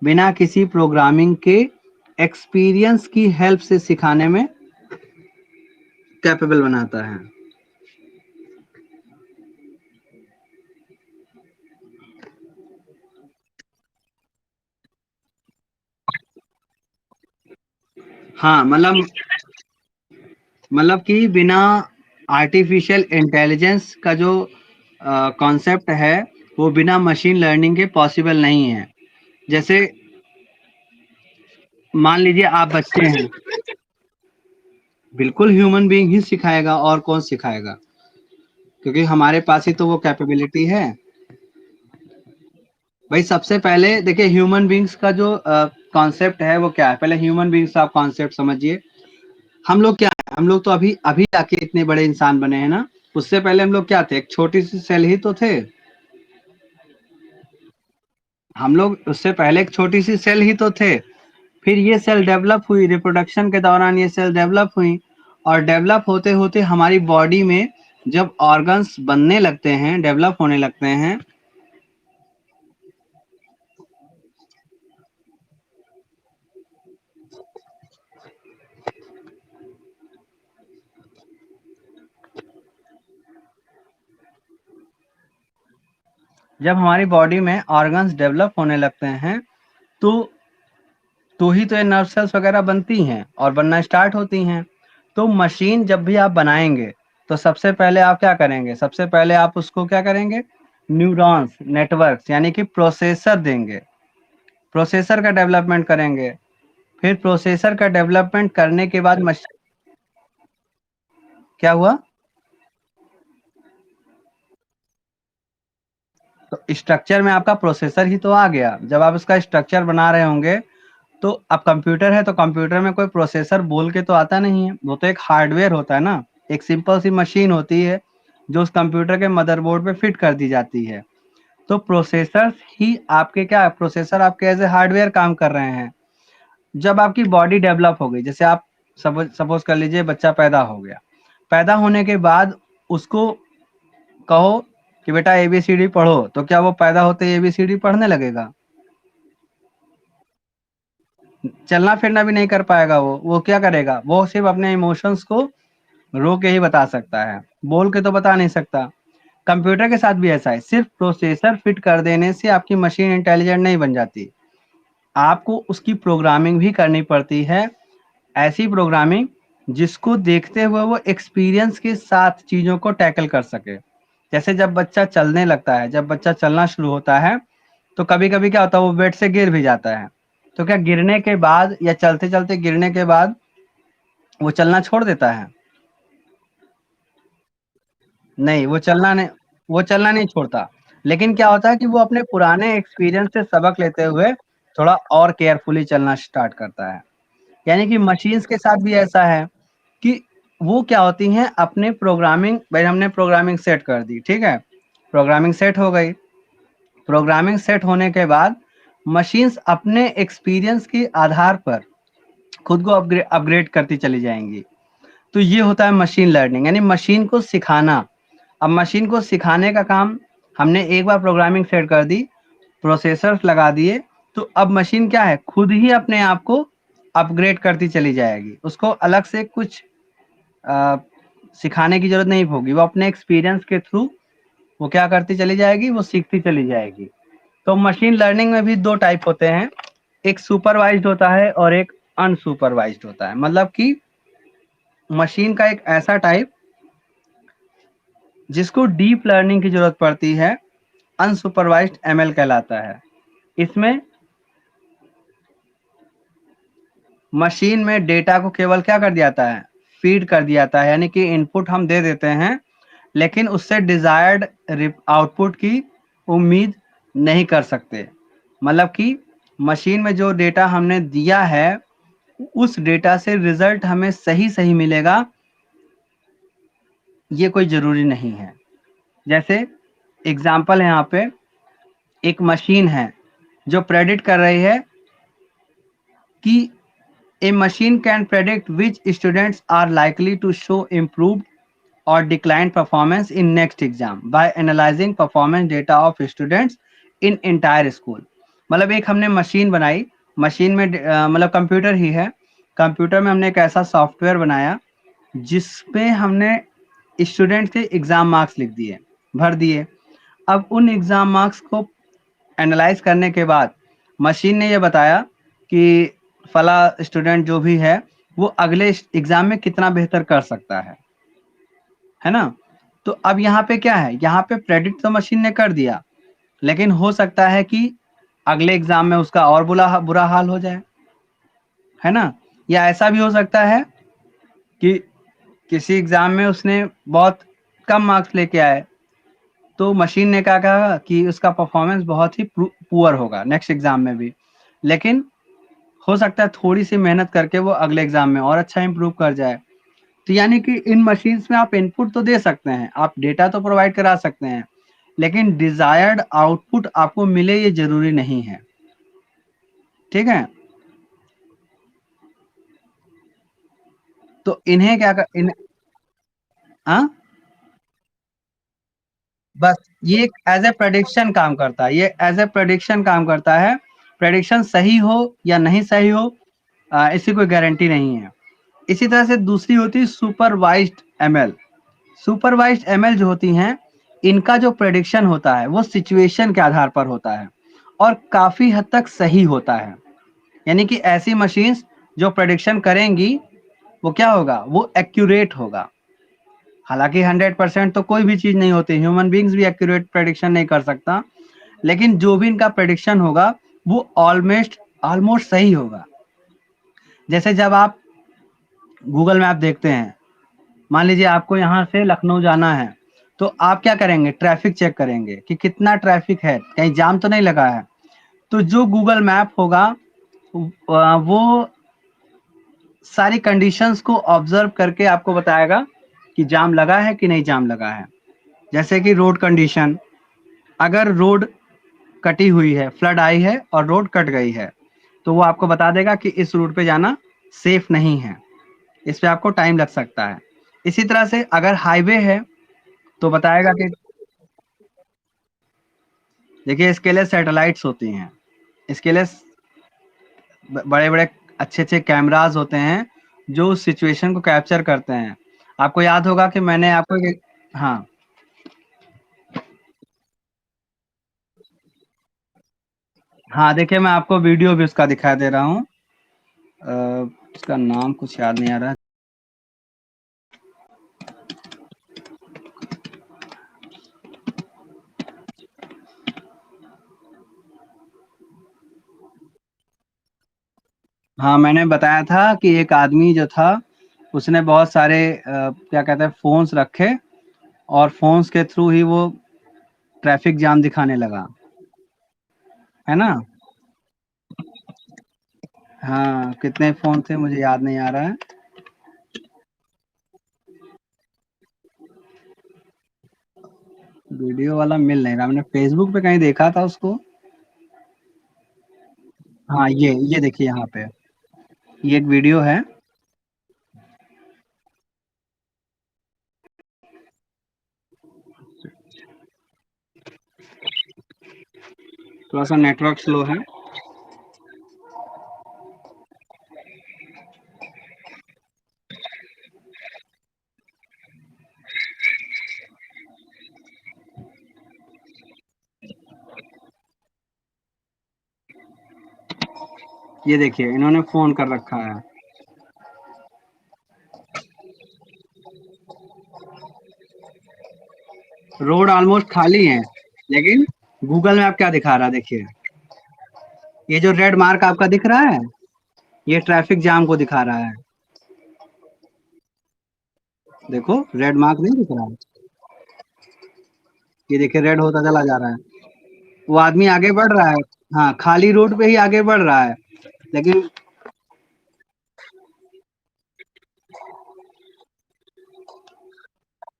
[SPEAKER 1] बिना किसी प्रोग्रामिंग के एक्सपीरियंस की हेल्प से सिखाने में कैपेबल बनाता है। हाँ, मतलब कि बिना आर्टिफिशियल इंटेलिजेंस का जो कॉन्सेप्ट है वो बिना मशीन लर्निंग के पॉसिबल नहीं है। जैसे मान लीजिए आप बच्चे हैं, बिल्कुल ह्यूमन बीइंग ही सिखाएगा, और कौन सिखाएगा, क्योंकि हमारे पास ही तो वो कैपेबिलिटी है। भाई सबसे पहले देखिए ह्यूमन बीइंग्स का जो कॉन्सेप्ट है वो क्या है, पहले ह्यूमन बीइंग्स आप कॉन्सेप्ट समझिए। हम लोग क्या है, हम लोग तो अभी अभी आके इतने बड़े इंसान बने हैं ना, उससे पहले हम लोग क्या थे, एक छोटी सी सेल ही तो थे। हम लोग उससे पहले एक छोटी सी सेल ही तो थे। फिर ये सेल डेवलप हुई, रिप्रोडक्शन के दौरान ये सेल डेवलप हुई, और डेवलप होते होते हमारी बॉडी में जब ऑर्गन्स बनने लगते हैं, डेवलप होने लगते हैं, जब हमारी बॉडी में ऑर्गन्स डेवलप होने लगते हैं तो ही तो ये नर्व सेल्स वगैरह बनती हैं और बनना स्टार्ट होती हैं। तो मशीन जब भी आप बनाएंगे तो सबसे पहले आप क्या करेंगे, सबसे पहले आप उसको क्या करेंगे, न्यूरॉन्स नेटवर्क्स यानी कि प्रोसेसर देंगे, प्रोसेसर का डेवलपमेंट करेंगे। फिर प्रोसेसर का डेवलपमेंट करने के बाद क्या हुआ, तो स्ट्रक्चर में आपका प्रोसेसर ही तो आ गया। जब आप इसका स्ट्रक्चर बना रहे होंगे तो अब कंप्यूटर है तो कंप्यूटर में कोई प्रोसेसर बोल के तो आता नहीं है, वो तो एक हार्डवेयर होता है ना, एक सिंपल सी मशीन होती है जो उस कंप्यूटर के मदरबोर्ड पे फिट कर दी जाती है। तो प्रोसेसर ही आपके क्या, प्रोसेसर आपके एज ए हार्डवेयर काम कर रहे हैं। जब आपकी बॉडी डेवलप हो गई, जैसे आप सपोज कर लीजिए बच्चा पैदा हो गया, पैदा होने के बाद उसको कहो कि बेटा एबीसीडी पढ़ो, तो क्या वो पैदा होते ही एबीसीडी पढ़ने लगेगा? चलना फिरना भी नहीं कर पाएगा वो क्या करेगा? वो सिर्फ अपने इमोशंस को रो के ही बता सकता है, बोल के तो बता नहीं सकता। कंप्यूटर के साथ भी ऐसा है, सिर्फ प्रोसेसर फिट कर देने से आपकी मशीन इंटेलिजेंट नहीं बन जाती, आपको उसकी प्रोग्रामिंग भी करनी पड़ती है, ऐसी प्रोग्रामिंग जिसको देखते हुए वो एक्सपीरियंस के साथ चीज़ों को टैकल कर सके। जैसे जब बच्चा चलने लगता है, जब बच्चा चलना शुरू होता है, तो कभी-कभी क्या होता है, वो बेड से गिर भी जाता है। तो क्या गिरने के बाद या चलते-चलते गिरने के बाद वो चलना छोड़ देता है? नहीं, वो चलना नहीं छोड़ता। लेकिन क्या होता है कि वो अपने पुराने एक्सपीरियंस से सबक लेते हुए थोड़ा और केयरफुली चलना स्टार्ट करता है। यानी कि मशीन्स के साथ भी ऐसा है कि वो क्या होती हैं, अपने प्रोग्रामिंग भाई हमने प्रोग्रामिंग सेट कर दी, ठीक है? प्रोग्रामिंग सेट हो गई। प्रोग्रामिंग सेट होने के बाद मशीन्स अपने एक्सपीरियंस के आधार पर खुद को अपग्रेड करती चली जाएँगी। तो ये होता है मशीन लर्निंग, यानी मशीन को सिखाना। अब मशीन को सिखाने का काम हमने एक बार प्रोग्रामिंग सेट कर दी, प्रोसेसर्स लगा दिए, तो अब मशीन क्या है, खुद ही अपने आप को अपग्रेड करती चली जाएगी। उसको अलग से कुछ अ, सिखाने की ज़रूरत नहीं होगी, वो अपने एक्सपीरियंस के थ्रू वो क्या करती चली जाएगी, वो सीखती चली जाएगी। तो मशीन लर्निंग में भी 2 टाइप होते हैं, एक सुपरवाइज़्ड होता है और एक अनसुपरवाइज़्ड होता है। मतलब कि मशीन का एक ऐसा टाइप जिसको डीप लर्निंग की ज़रूरत पड़ती है, अनसुपरवाइज़्ड एमएल कहलाता है। इसमें मशीन में डेटा को केवल क्या कर दिया जाता है, फीड कर दिया जाता है, यानी कि इनपुट हम दे देते हैं, लेकिन उससे डिज़ायर्ड आउटपुट की उम्मीद नहीं कर सकते। मतलब कि मशीन में जो डेटा हमने दिया है, उस डेटा से रिज़ल्ट हमें सही-सही मिलेगा, ये कोई ज़रूरी नहीं है। जैसे एग्ज़ाम्पल है यहाँ पे, एक मशीन है, जो प्रेडिक्ट कर रही है कि a machine can predict which students are likely to show improved or declined performance in next exam by analyzing performance data of students in entire school। मतलब एक हमने मशीन बनाई, मशीन में मतलब कंप्यूटर ही है, कंप्यूटर में हमने एक ऐसा सॉफ्टवेयर बनाया जिसपे हमने स्टूडेंट से एग्जाम मार्क्स लिख दिए, भर दिए। अब उन एग्जाम मार्क्स को एनालाइज करने के बाद मशीन ने ये बताया कि फला स्टूडेंट जो भी है वो अगले एग्जाम में कितना बेहतर कर सकता है ना? तो अब यहाँ पे क्या है, यहाँ पे प्रेडिक्ट तो मशीन ने कर दिया, लेकिन हो सकता है कि अगले एग्जाम में उसका और बुरा हाल हो जाए, है ना? या ऐसा भी हो सकता है कि किसी एग्जाम में उसने बहुत कम मार्क्स लेके आए, तो मशीन ने क्या कहा कि उसका परफॉर्मेंस बहुत ही पुअर होगा नेक्स्ट एग्जाम में भी, लेकिन हो सकता है थोड़ी सी मेहनत करके वो अगले एग्जाम में और अच्छा इंप्रूव कर जाए। तो यानी कि इन मशीन्स में आप इनपुट तो दे सकते हैं, आप डेटा तो प्रोवाइड करा सकते हैं, लेकिन डिजायर्ड आउटपुट आपको मिले ये जरूरी नहीं है, ठीक है? तो इन्हें क्या कर इन हाँ? बस ये एक एज ए प्रेडिक्शन काम करता है, ये एज ए प्रेडिक्शन काम करता है। प्रेडिक्शन सही हो या नहीं सही हो, इसकी कोई गारंटी नहीं है। इसी तरह से दूसरी होती है सुपरवाइज्ड एमएल। सुपरवाइज्ड एमएल जो होती हैं, इनका जो प्रेडिक्शन होता है वो सिचुएशन के आधार पर होता है और काफ़ी हद तक सही होता है। यानी कि ऐसी मशीन्स जो प्रेडिक्शन करेंगी, वो क्या होगा, वो एक्यूरेट होगा। हालाँकि 100% तो कोई भी चीज़ नहीं होती, ह्यूमन बीइंग्स भी एक्यूरेट प्रेडिक्शन नहीं कर सकता, लेकिन जो भी इनका प्रेडिक्शन होगा, वो ऑलमोस्ट सही होगा। जैसे जब आप गूगल मैप देखते हैं, मान लीजिए आपको यहाँ से लखनऊ जाना है, तो आप क्या करेंगे, ट्रैफिक चेक करेंगे कि कितना ट्रैफिक है, कहीं जाम तो नहीं लगा है। तो जो गूगल मैप होगा वो सारी कंडीशंस को ऑब्जर्व करके आपको बताएगा कि जाम लगा है कि नहीं जाम लगा है। जैसे कि रोड कंडीशन, अगर रोड कटी हुई है, फ्लड आई है और रोड कट गई है, तो वो आपको बता देगा कि इस रूट पे जाना सेफ नहीं है, इस पे आपको टाइम लग सकता है। इसी तरह से अगर हाईवे है तो बताएगा कि देखिए इसके लिए सैटेलाइट्स होती हैं, इसके लिए बड़े-बड़े अच्छे-अच्छे कैमराज़ होते हैं, जो उस सिचुएशन को कैप्चर करते हैं। आपको याद होगा कि मैंने आपको एक हाँ, हाँ, देखिए मैं आपको वीडियो भी उसका दिखा दे रहा हूँ। उसका नाम कुछ याद नहीं आ रहा है। हाँ, मैंने बताया था कि एक आदमी जो था, उसने बहुत सारे क्या कहते हैं फ़ोन्स रखे और फ़ोन्स के थ्रू ही वो ट्रैफ़िक जाम दिखाने लगा, है ना? हाँ, कितने फ़ोन थे मुझे याद नहीं आ रहा है। वीडियो वाला मिल नहीं रहा, मैंने फ़ेसबुक पे कहीं देखा था उसको। हाँ, ये देखिए यहाँ पे, ये एक वीडियो है। थोड़ा-सा नेटवर्क स्लो है। ये देखिए, इन्होंने फ़ोन कर रखा है। रोड ऑलमोस्ट खाली है, लेकिन गूगल मैप क्या दिखा रहा है देखिए। ये जो रेड मार्क आपका दिख रहा है, ये ट्रैफिक जाम को दिखा रहा है। देखो, रेड मार्क नहीं दिख रहा है? ये देखिए रेड होता चला जा रहा है। वो आदमी आगे बढ़ रहा है। हाँ, खाली रोड पे ही आगे बढ़ रहा है, लेकिन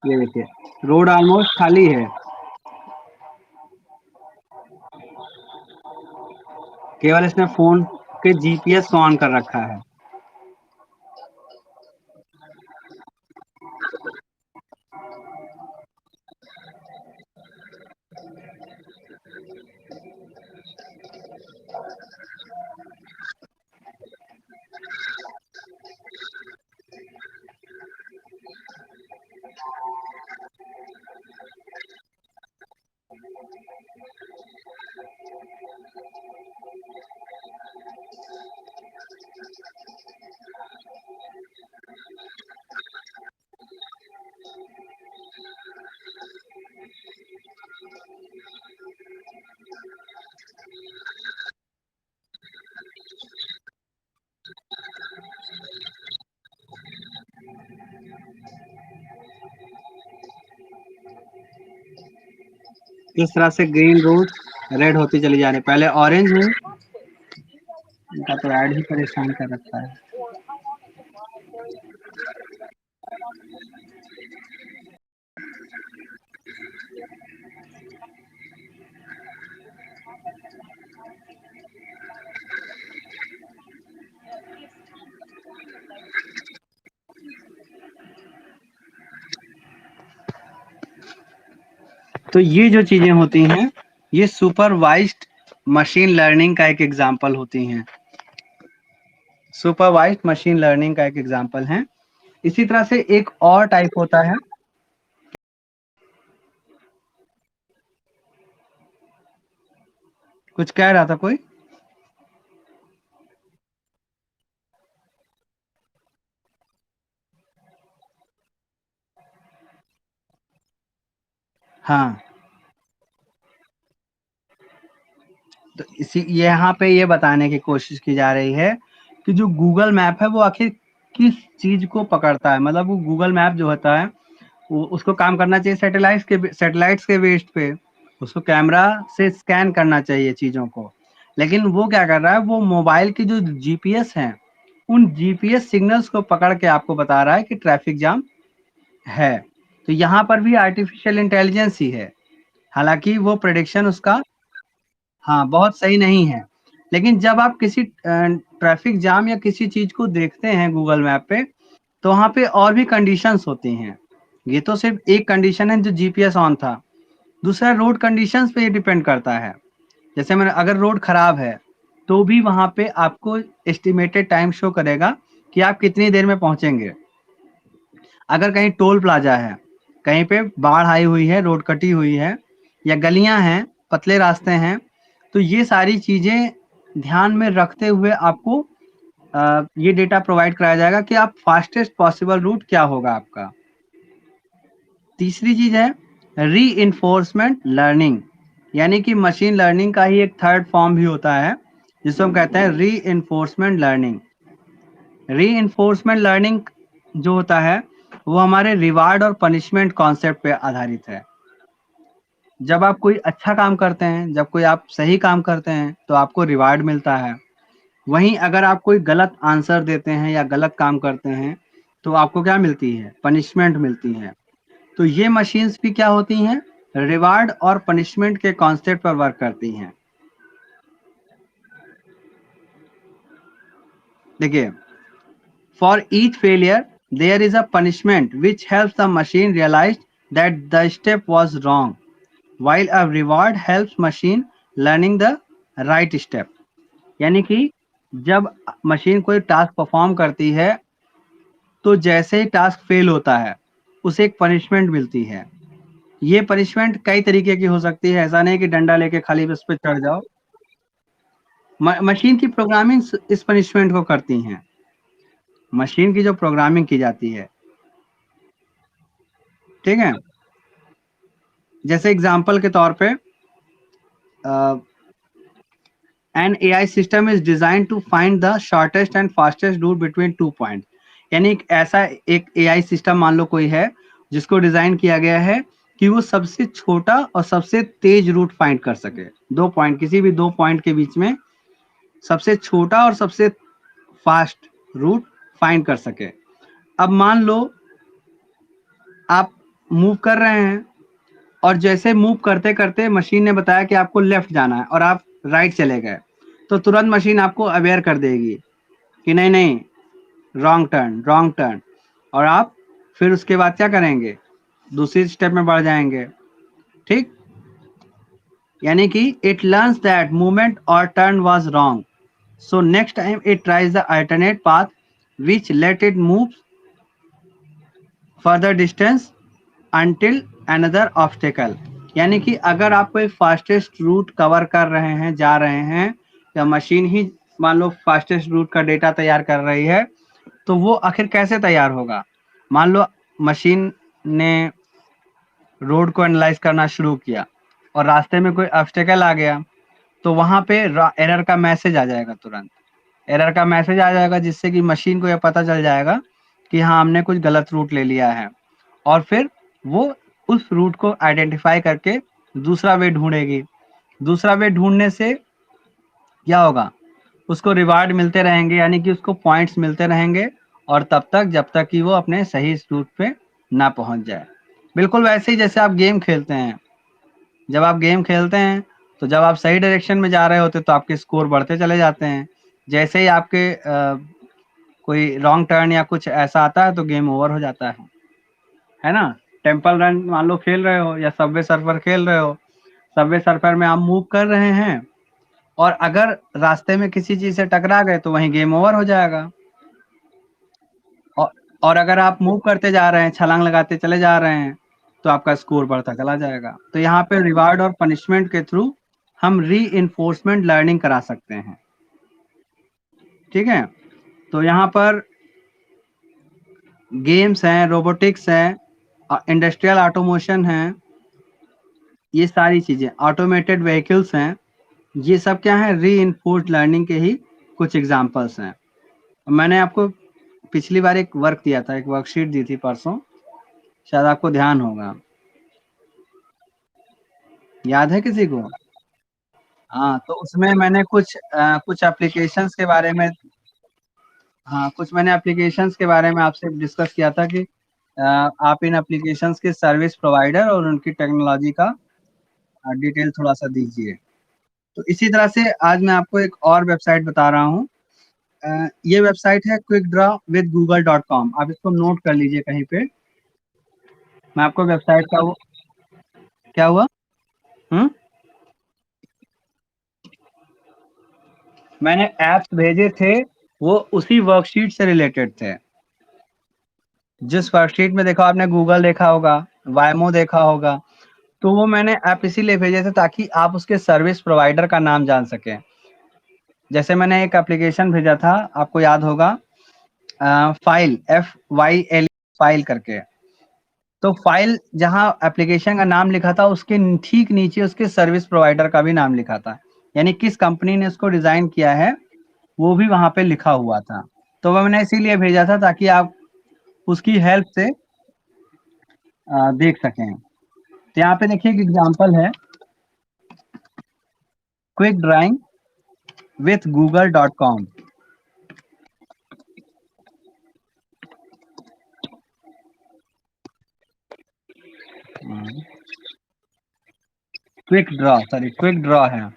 [SPEAKER 1] ये देखिए, रोड ऑलमोस्ट खाली है। केवल इसने फ़ोन के जीपीएस को ऑन कर रखा है। किस तरह से ग्रीन रोड रेड होती चली जा रही है। पहले ऑरेंज है, इनका तो ऐड ही परेशान कर रखा है। तो ये जो चीज़ें होती हैं, ये सुपरवाइज़्ड मशीन लर्निंग का एक एग्ज़ाम्पल होती हैं। सुपरवाइज़्ड मशीन लर्निंग का एक एग्ज़ाम्पल है। इसी तरह से एक और टाइप होता है। कुछ कह रहा था कोई? हाँ, तो इसी यहाँ पे ये बताने की कोशिश की जा रही है कि जो गूगल मैप है वो आखिर किस चीज़ को पकड़ता है। मतलब वो गूगल मैप जो होता है, वो उसको काम करना चाहिए सैटेलाइट्स के बेस्ड पे। उसको कैमरा से स्कैन करना चाहिए चीज़ों को। लेकिन वो क्या कर रहा है, वो मोबाइल की जो जीपीएस हैं, उन जीपीएस सिग्नल्स को पकड़ के आपको बता रहा है कि ट्रैफिक जाम है। तो यहाँ पर भी आर्टिफिशियल इंटेलिजेंस ही है। हालाँकि वो प्रेडिक्शन उसका हाँ, बहुत सही नहीं है। लेकिन जब आप किसी ट्रैफिक जाम या किसी चीज़ को देखते हैं गूगल मैप पे, तो वहाँ पे और भी कंडीशंस होती हैं। ये तो सिर्फ़ एक कंडीशन है जो जीपीएस ऑन था। दूसरा रोड कंडीशंस पे ये डिपेंड करता है। जैसे मैंने अगर रोड खराब है तो भी वहाँ पे आपको एस्टिमेटेड टाइम शो करेगा कि आप कितनी देर में पहुँचेंगे। अगर कहीं टोल प्लाज़ा है, कहीं पे बाढ़ आई हुई है, रोड कटी हुई है या गलियाँ हैं, पतले रास्ते हैं, तो ये सारी चीज़ें ध्यान में रखते हुए आपको ये डेटा प्रोवाइड कराया जाएगा कि आप फास्टेस्ट पॉसिबल रूट क्या होगा आपका। तीसरी चीज़ है रीइंफोर्समेंट लर्निंग, यानी कि मशीन लर्निंग का ही एक थर्ड फॉर्म भी होता है, जिसको हम कहते हैं रीइंफोर्समेंट लर्निंग। रीइंफोर्समेंट लर्निंग जो होता है, वो हमारे रिवार्ड और पनिशमेंट कॉन्सेप्ट पे आधारित है। जब आप कोई अच्छा काम करते हैं, जब कोई आप सही काम करते हैं, तो आपको रिवार्ड मिलता है। वहीं अगर आप कोई गलत आंसर देते हैं या गलत काम करते हैं, तो आपको क्या मिलती है? पनिशमेंट मिलती है। तो ये मशीन्स भी क्या होती हैं? रिवार्ड और पनिशमेंट के कॉन्सेप्ट पर वर्क करती हैं। देखिए, for each failure there is a punishment which helps the machine realise that the step was wrong, while a reward helps machine learning the right step। यानी कि जब मशीन कोई टास्क परफॉर्म करती है तो जैसे ही टास्क फेल होता है उसे एक पनिशमेंट मिलती है। ये पनिशमेंट कई तरीके की हो सकती है, ऐसा नहीं कि डंडा लेके खाली उस पे चढ़ जाओ। मशीन की प्रोग्रामिंग इस पनिशमेंट को करती हैं। मशीन की जो प्रोग्रामिंग की जाती है, ठीक है। जैसे एग्जांपल के तौर पे an AI system is designed to find the shortest and fastest route between 2 points। यानी एक AI सिस्टम मान लो कोई है जिसको डिजाइन किया गया है कि वो सबसे छोटा और सबसे तेज रूट फाइंड कर सके। 2 पॉइंट, किसी भी 2 पॉइंट के बीच में सबसे छोटा और सबसे फास्ट रूट फाइंड कर सके। अब मान लो आप मूव कर रहे हैं और जैसे मूव करते करते मशीन ने बताया कि आपको लेफ्ट जाना है और आप राइट चले गए, तो तुरंत मशीन आपको अवेयर कर देगी कि नहीं नहीं, रॉन्ग टर्न, रॉन्ग टर्न। और आप फिर उसके बाद क्या करेंगे? दूसरी स्टेप में बढ़ जाएंगे। ठीक, यानी कि इट लर्न्स दैट मूवमेंट और turn was wrong, so next time it tries the alternate path which let it move further distance until another obstacle। यानी कि अगर आप कोई फास्टेस्ट रूट कवर कर रहे हैं, जा रहे हैं, या मशीन ही मान लो फास्टेस्ट रूट का डेटा तैयार कर रही है, तो वो आखिर कैसे तैयार होगा? मान लो मशीन ने रोड को एनालाइज करना शुरू किया और रास्ते में कोई ऑब्स्टेकल आ गया, तो वहां पे एरर का मैसेज आ जाएगा। तुरंत एरर का मैसेज आ जाएगा, जिससे कि मशीन को यह पता चल जाएगा कि हाँ, हमने कुछ गलत रूट ले लिया है। और फिर वो उस रूट को आइडेंटिफाई करके दूसरा वे ढूंढेगी। दूसरा वे ढूंढने से क्या होगा? उसको रिवार्ड मिलते रहेंगे, यानी कि उसको पॉइंट्स मिलते रहेंगे, और तब तक जब तक कि वो अपने सही रूट पे ना पहुंच जाए। बिल्कुल वैसे ही जैसे आप गेम खेलते हैं। जब आप गेम खेलते हैं तो जब आप सही डायरेक्शन में जा रहे होते तो आपके स्कोर बढ़ते चले जाते हैं। जैसे ही आपके कोई रॉन्ग टर्न या कुछ ऐसा आता है तो गेम ओवर हो जाता है ना। टेम्पल रन मान लो खेल रहे हो या सबवे सर्फर खेल रहे हो। सबवे सर्फर में आप मूव कर रहे हैं और अगर रास्ते में किसी चीज से टकरा गए तो वहीं गेम ओवर हो जाएगा। और, और अगर आप मूव करते जा रहे हैं, छलांग लगाते चले जा रहे हैं, तो आपका स्कोर बढ़ता चला जाएगा। तो यहाँ पे रिवार्ड और पनिशमेंट के थ्रू हम री इन्फोर्समेंट लर्निंग करा सकते हैं। ठीक है, तो यहाँ पर गेम्स हैं, रोबोटिक्स है, इंडस्ट्रियल ऑटोमोशन है, ये सारी चीजें, ऑटोमेटेड व्हीकल्स हैं, ये सब क्या है? री इन्फोर्स्ड लर्निंग के ही कुछ एग्जांपल्स हैं। मैंने आपको पिछली बार एक वर्क दिया था, एक वर्कशीट दी थी परसों, शायद आपको ध्यान होगा। याद है किसी को? हाँ, तो उसमें मैंने कुछ एप्लीकेशंस के बारे में, हाँ, कुछ मैंने एप्लीकेशंस के बारे में आपसे डिस्कस किया था कि आप इन एप्लीकेशंस के सर्विस प्रोवाइडर और उनकी टेक्नोलॉजी का डिटेल थोड़ा-सा दीजिए। तो इसी तरह से आज मैं आपको एक और वेबसाइट बता रहा हूँ। ये वेबसाइट है quickdrawwithgoogle.com। आप इसको नोट कर लीजिए कहीं पे। मैं आपको वेबसाइट का वो क्या हुआ? मैंने एप्स भेजे थे, वो उसी वर्कशीट से रिलेटेड थे। जिस वर्कशीट में देखो आपने गूगल देखा होगा, वायमो देखा होगा, तो वो मैंने ऐप इसीलिए भेजे थे ताकि आप उसके सर्विस प्रोवाइडर का नाम जान सकें। जैसे मैंने एक एप्लीकेशन भेजा था, आपको याद होगा, फाइल FYL फाइल करके। तो फाइल जहाँ एप्लीकेशन का नाम लिखा था, उसके ठीक नीचे उसके सर्विस प्रोवाइडर का भी नाम लिखा था। यानी किस कंपनी ने उसको डिज़ाइन किया है, वो भी वहाँ पे लिखा हुआ था। तो वो मैंने इसीलिए भेजा था ताकि आप उसकी हेल्प से देख सकें। तो यहाँ पे देखिए एक एग्जांपल है, quick drawing with google.com। Quick draw है।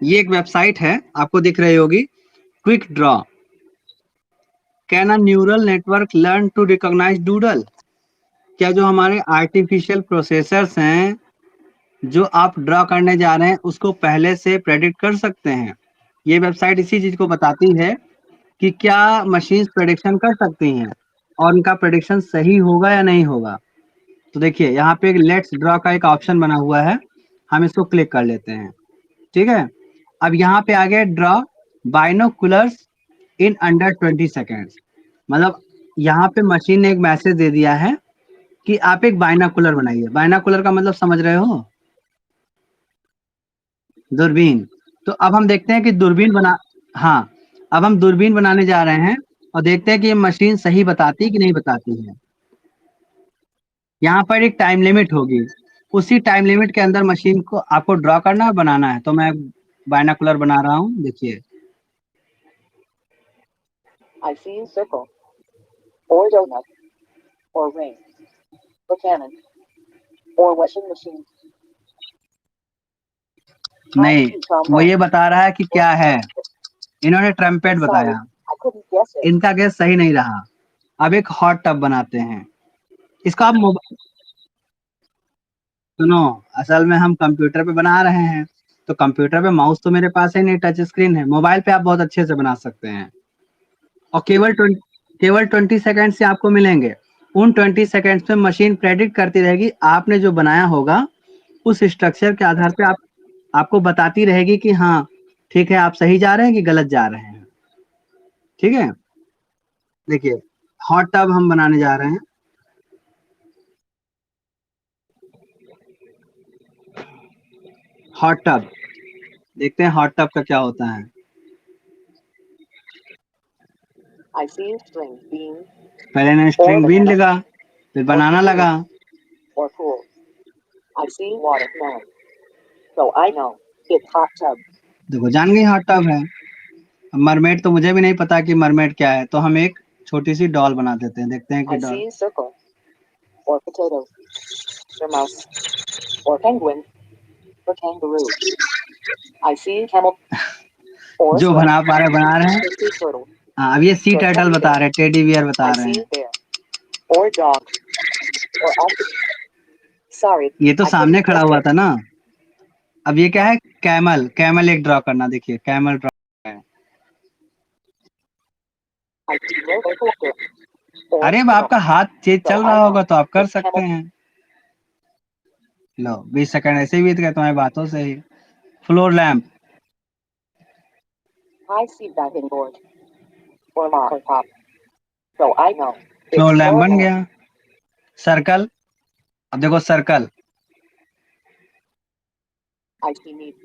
[SPEAKER 1] ये एक वेबसाइट है, आपको दिख रही होगी, quick draw. Can a neural network learn to recognise doodle? क्या जो हमारे आर्टिफिशियल प्रोसेसर्स हैं, जो आप ड्रॉ करने जा रहे हैं, उसको पहले से प्रेडिक्ट कर सकते हैं? ये वेबसाइट इसी चीज को बताती है कि क्या मशीन्स प्रेडिक्शन कर सकती हैं और उनका प्रेडिक्शन सही होगा या नहीं होगा। तो देखिए यहाँ पे एक लेट्स ड्रॉ का एक ऑप्शन बना हुआ है, हम इसको क्लिक कर लेते हैं। ठीक है, अब यहाँ पे आ गया draw binoculars in under 20 seconds. मतलब यहाँ पे मशीन ने एक मैसेज दे दिया है कि आप एक बाइनोकुलर बनाइए। बाइनोकुलर का मतलब समझ रहे हो? दूरबीन। तो अब हम देखते हैं कि दूरबीन बना, हाँ, अब हम दूरबीन बनाने जा रहे हैं और देखते हैं कि ये मशीन सही बताती है कि नहीं बताती है। यहाँ पर एक टाइम लिमिट होगी, उसी टाइम लिमिट के अंदर मशीन को आपको ड्रॉ करना और बनाना है। तो मैं बाइनोकुलर बना रहा हूँ, देखिए।
[SPEAKER 2] I see a circle, or donut, or ring, or cannon, or washing machine.
[SPEAKER 1] नहीं, वो ये बता रहा है कि क्या है। इन्होंने ट्रम्पेट बताया,
[SPEAKER 2] I couldn't guess it.
[SPEAKER 1] इनका गेस सही नहीं रहा। अब एक हॉट टब बनाते हैं, इसको आप सुनो, असल में हम कंप्यूटर पे बना रहे हैं, तो कंप्यूटर पे माउस तो मेरे पास है नहीं, टच स्क्रीन है। मोबाइल पे आप बहुत अच्छे से बना सकते हैं और केवल 20 सेकंड से आपको मिलेंगे। उन 20 सेकंड्स में मशीन प्रेडिक्ट करती रहेगी, आपने जो बनाया होगा उस स्ट्रक्चर के आधार पे आपको बताती रहेगी कि हाँ ठीक है, आप सही जा रहे हैं कि गलत जा रहे हैं। ठीक है, देखिए हॉट टब हम बनाने जा रहे हैं। हॉट टब, देखते हैं हॉट टब का क्या होता है।
[SPEAKER 2] I see a string bean.
[SPEAKER 1] पहले ने स्ट्रिंग बीन लगा, फिर बनाना लगा।
[SPEAKER 2] Or pool. I see watermelon. So I know it's hot tub.
[SPEAKER 1] देखो जान गई हॉट टब है। मरमेड तो मुझे भी नहीं पता कि मरमेड क्या है, तो हम एक छोटी सी डॉल बना देते हैं, देखते हैं कि
[SPEAKER 2] I
[SPEAKER 1] doll.
[SPEAKER 2] see a circle, or potato, or mouse, or penguin, or kangaroo. I see a camel. Or
[SPEAKER 1] जो बना पा रहे बना रहे हैं।
[SPEAKER 2] turtle.
[SPEAKER 1] हाँ, अब ये सी टर्टल बता रहे हैं, टेडी बियर बता रहे हैं।
[SPEAKER 2] bear, or dog, or sorry.
[SPEAKER 1] ये तो सामने खड़ा हुआ था ना। अब ये क्या है, कैमल। कैमल एक ड्रॉ करना, देखिए कैमल ड्रॉ है। अरे अब आपका हाथ तेज चल रहा होगा तो आप कर सकते हैं। लो 20 सेकंड ऐसे ही बीत गए तुम्हारी बातों से ही। Floor lamp.
[SPEAKER 2] I see diving board, or lollipop. So I know.
[SPEAKER 1] Floor lamp बन गया। सर्कल, अब देखो circle.
[SPEAKER 2] I see meat.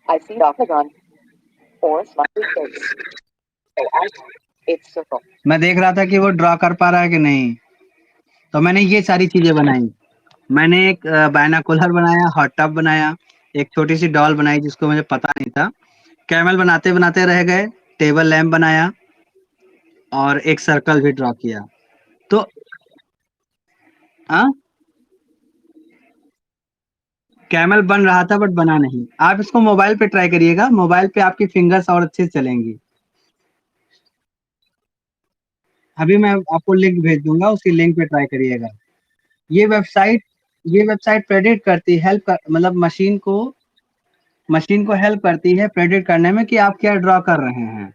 [SPEAKER 2] I see octagon, or smiley face. So I know. It's circle.
[SPEAKER 1] मैं देख रहा था कि वो ड्रॉ कर पा रहा है कि नहीं, तो मैंने ये सारी चीजें बनाई। मैंने एक बाइनोकुलर बनाया, हॉट टब बनाया, एक छोटी सी डॉल बनाई जिसको मुझे पता नहीं था, कैमल बनाते बनाते रह गए, टेबल लैंप बनाया और एक सर्कल भी ड्रॉ किया। तो हाँ, कैमल बन रहा था बट बना नहीं। आप इसको मोबाइल पे ट्राई करिएगा, मोबाइल पे आपकी फिंगर्स और अच्छे से चलेंगी। अभी मैं आपको लिंक भेज दूंगा, उसकी लिंक पे ट्राई करिएगा। ये वेबसाइट प्रेडिक्ट करती मतलब मशीन को हेल्प करती है प्रेडिक्ट करने में कि आप क्या ड्रॉ कर रहे हैं।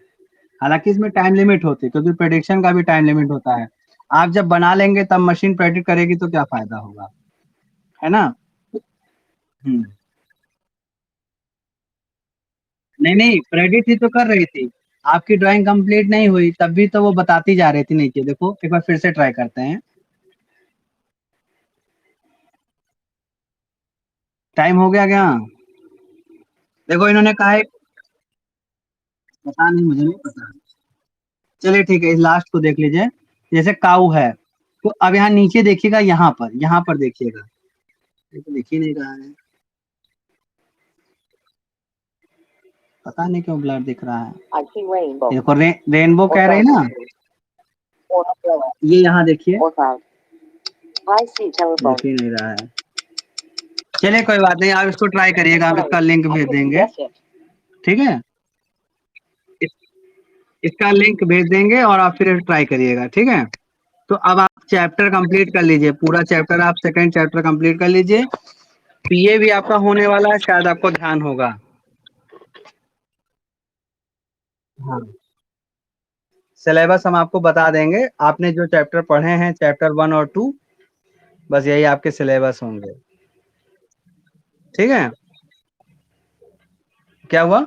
[SPEAKER 1] हालांकि इसमें टाइम लिमिट होती है, क्योंकि प्रेडिक्शन का भी टाइम लिमिट होता है। आप जब बना लेंगे तब मशीन प्रेडिक्ट करेगी तो क्या फायदा होगा, है ना। हम्म। नहीं नहीं, प्रेडिक्ट ही तो कर रही थी। आपकी ड्राइंग कंप्लीट नहीं हुई तब भी तो वो बताती जा रही थी नीचे, देखो एक बार फिर से ट्राई करते हैं। टाइम हो गया क्या? देखो इन्होंने कहा है, पता नहीं, मुझे नहीं पता। चलिए ठीक है, इस लास्ट को देख लीजिए। जैसे काऊ है, तो अब यहाँ नीचे देखिएगा, यहाँ पर देखिएगा। ये तो दिख ही नहीं रहा है, पता नहीं क्यों ब्लर दिख रहा है।
[SPEAKER 2] I see rainbow.
[SPEAKER 1] ये देखो रेनबो
[SPEAKER 2] Or
[SPEAKER 1] कह रही ना,
[SPEAKER 2] sunshine. Or umbrella.
[SPEAKER 1] ये यहाँ देखिए,
[SPEAKER 2] Or cloud. I see telephone.
[SPEAKER 1] दिख ही नहीं रहा है। चलिए कोई बात नहीं, आप इसको ट्राई करिएगा, हम इसका लिंक
[SPEAKER 2] I
[SPEAKER 1] भेज
[SPEAKER 2] couldn't
[SPEAKER 1] देंगे,
[SPEAKER 2] guess it.
[SPEAKER 1] ठीक है। इस, इसका लिंक भेज देंगे और आप फिर ट्राई करिएगा, ठीक है। तो अब आप चैप्टर कंप्लीट कर लीजिए, पूरा चैप्टर आप सेकंड चैप्टर कंप्लीट कर लीजिए। पीए भी आपका होने वाला है, शायद आपको ध्यान होगा। हाँ, सिलेबस हम आपको बता देंगे, आपने जो चैप्टर पढ़े हैं चैप्टर 1 और 2, बस यही आपके सिलेबस होंगे, ठीक है। क्या हुआ?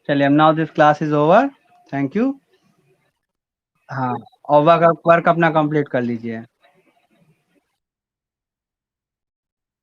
[SPEAKER 1] चलिए, now this class is over, thank you. हाँ, और वर्क अपना कंप्लीट कर लीजिए।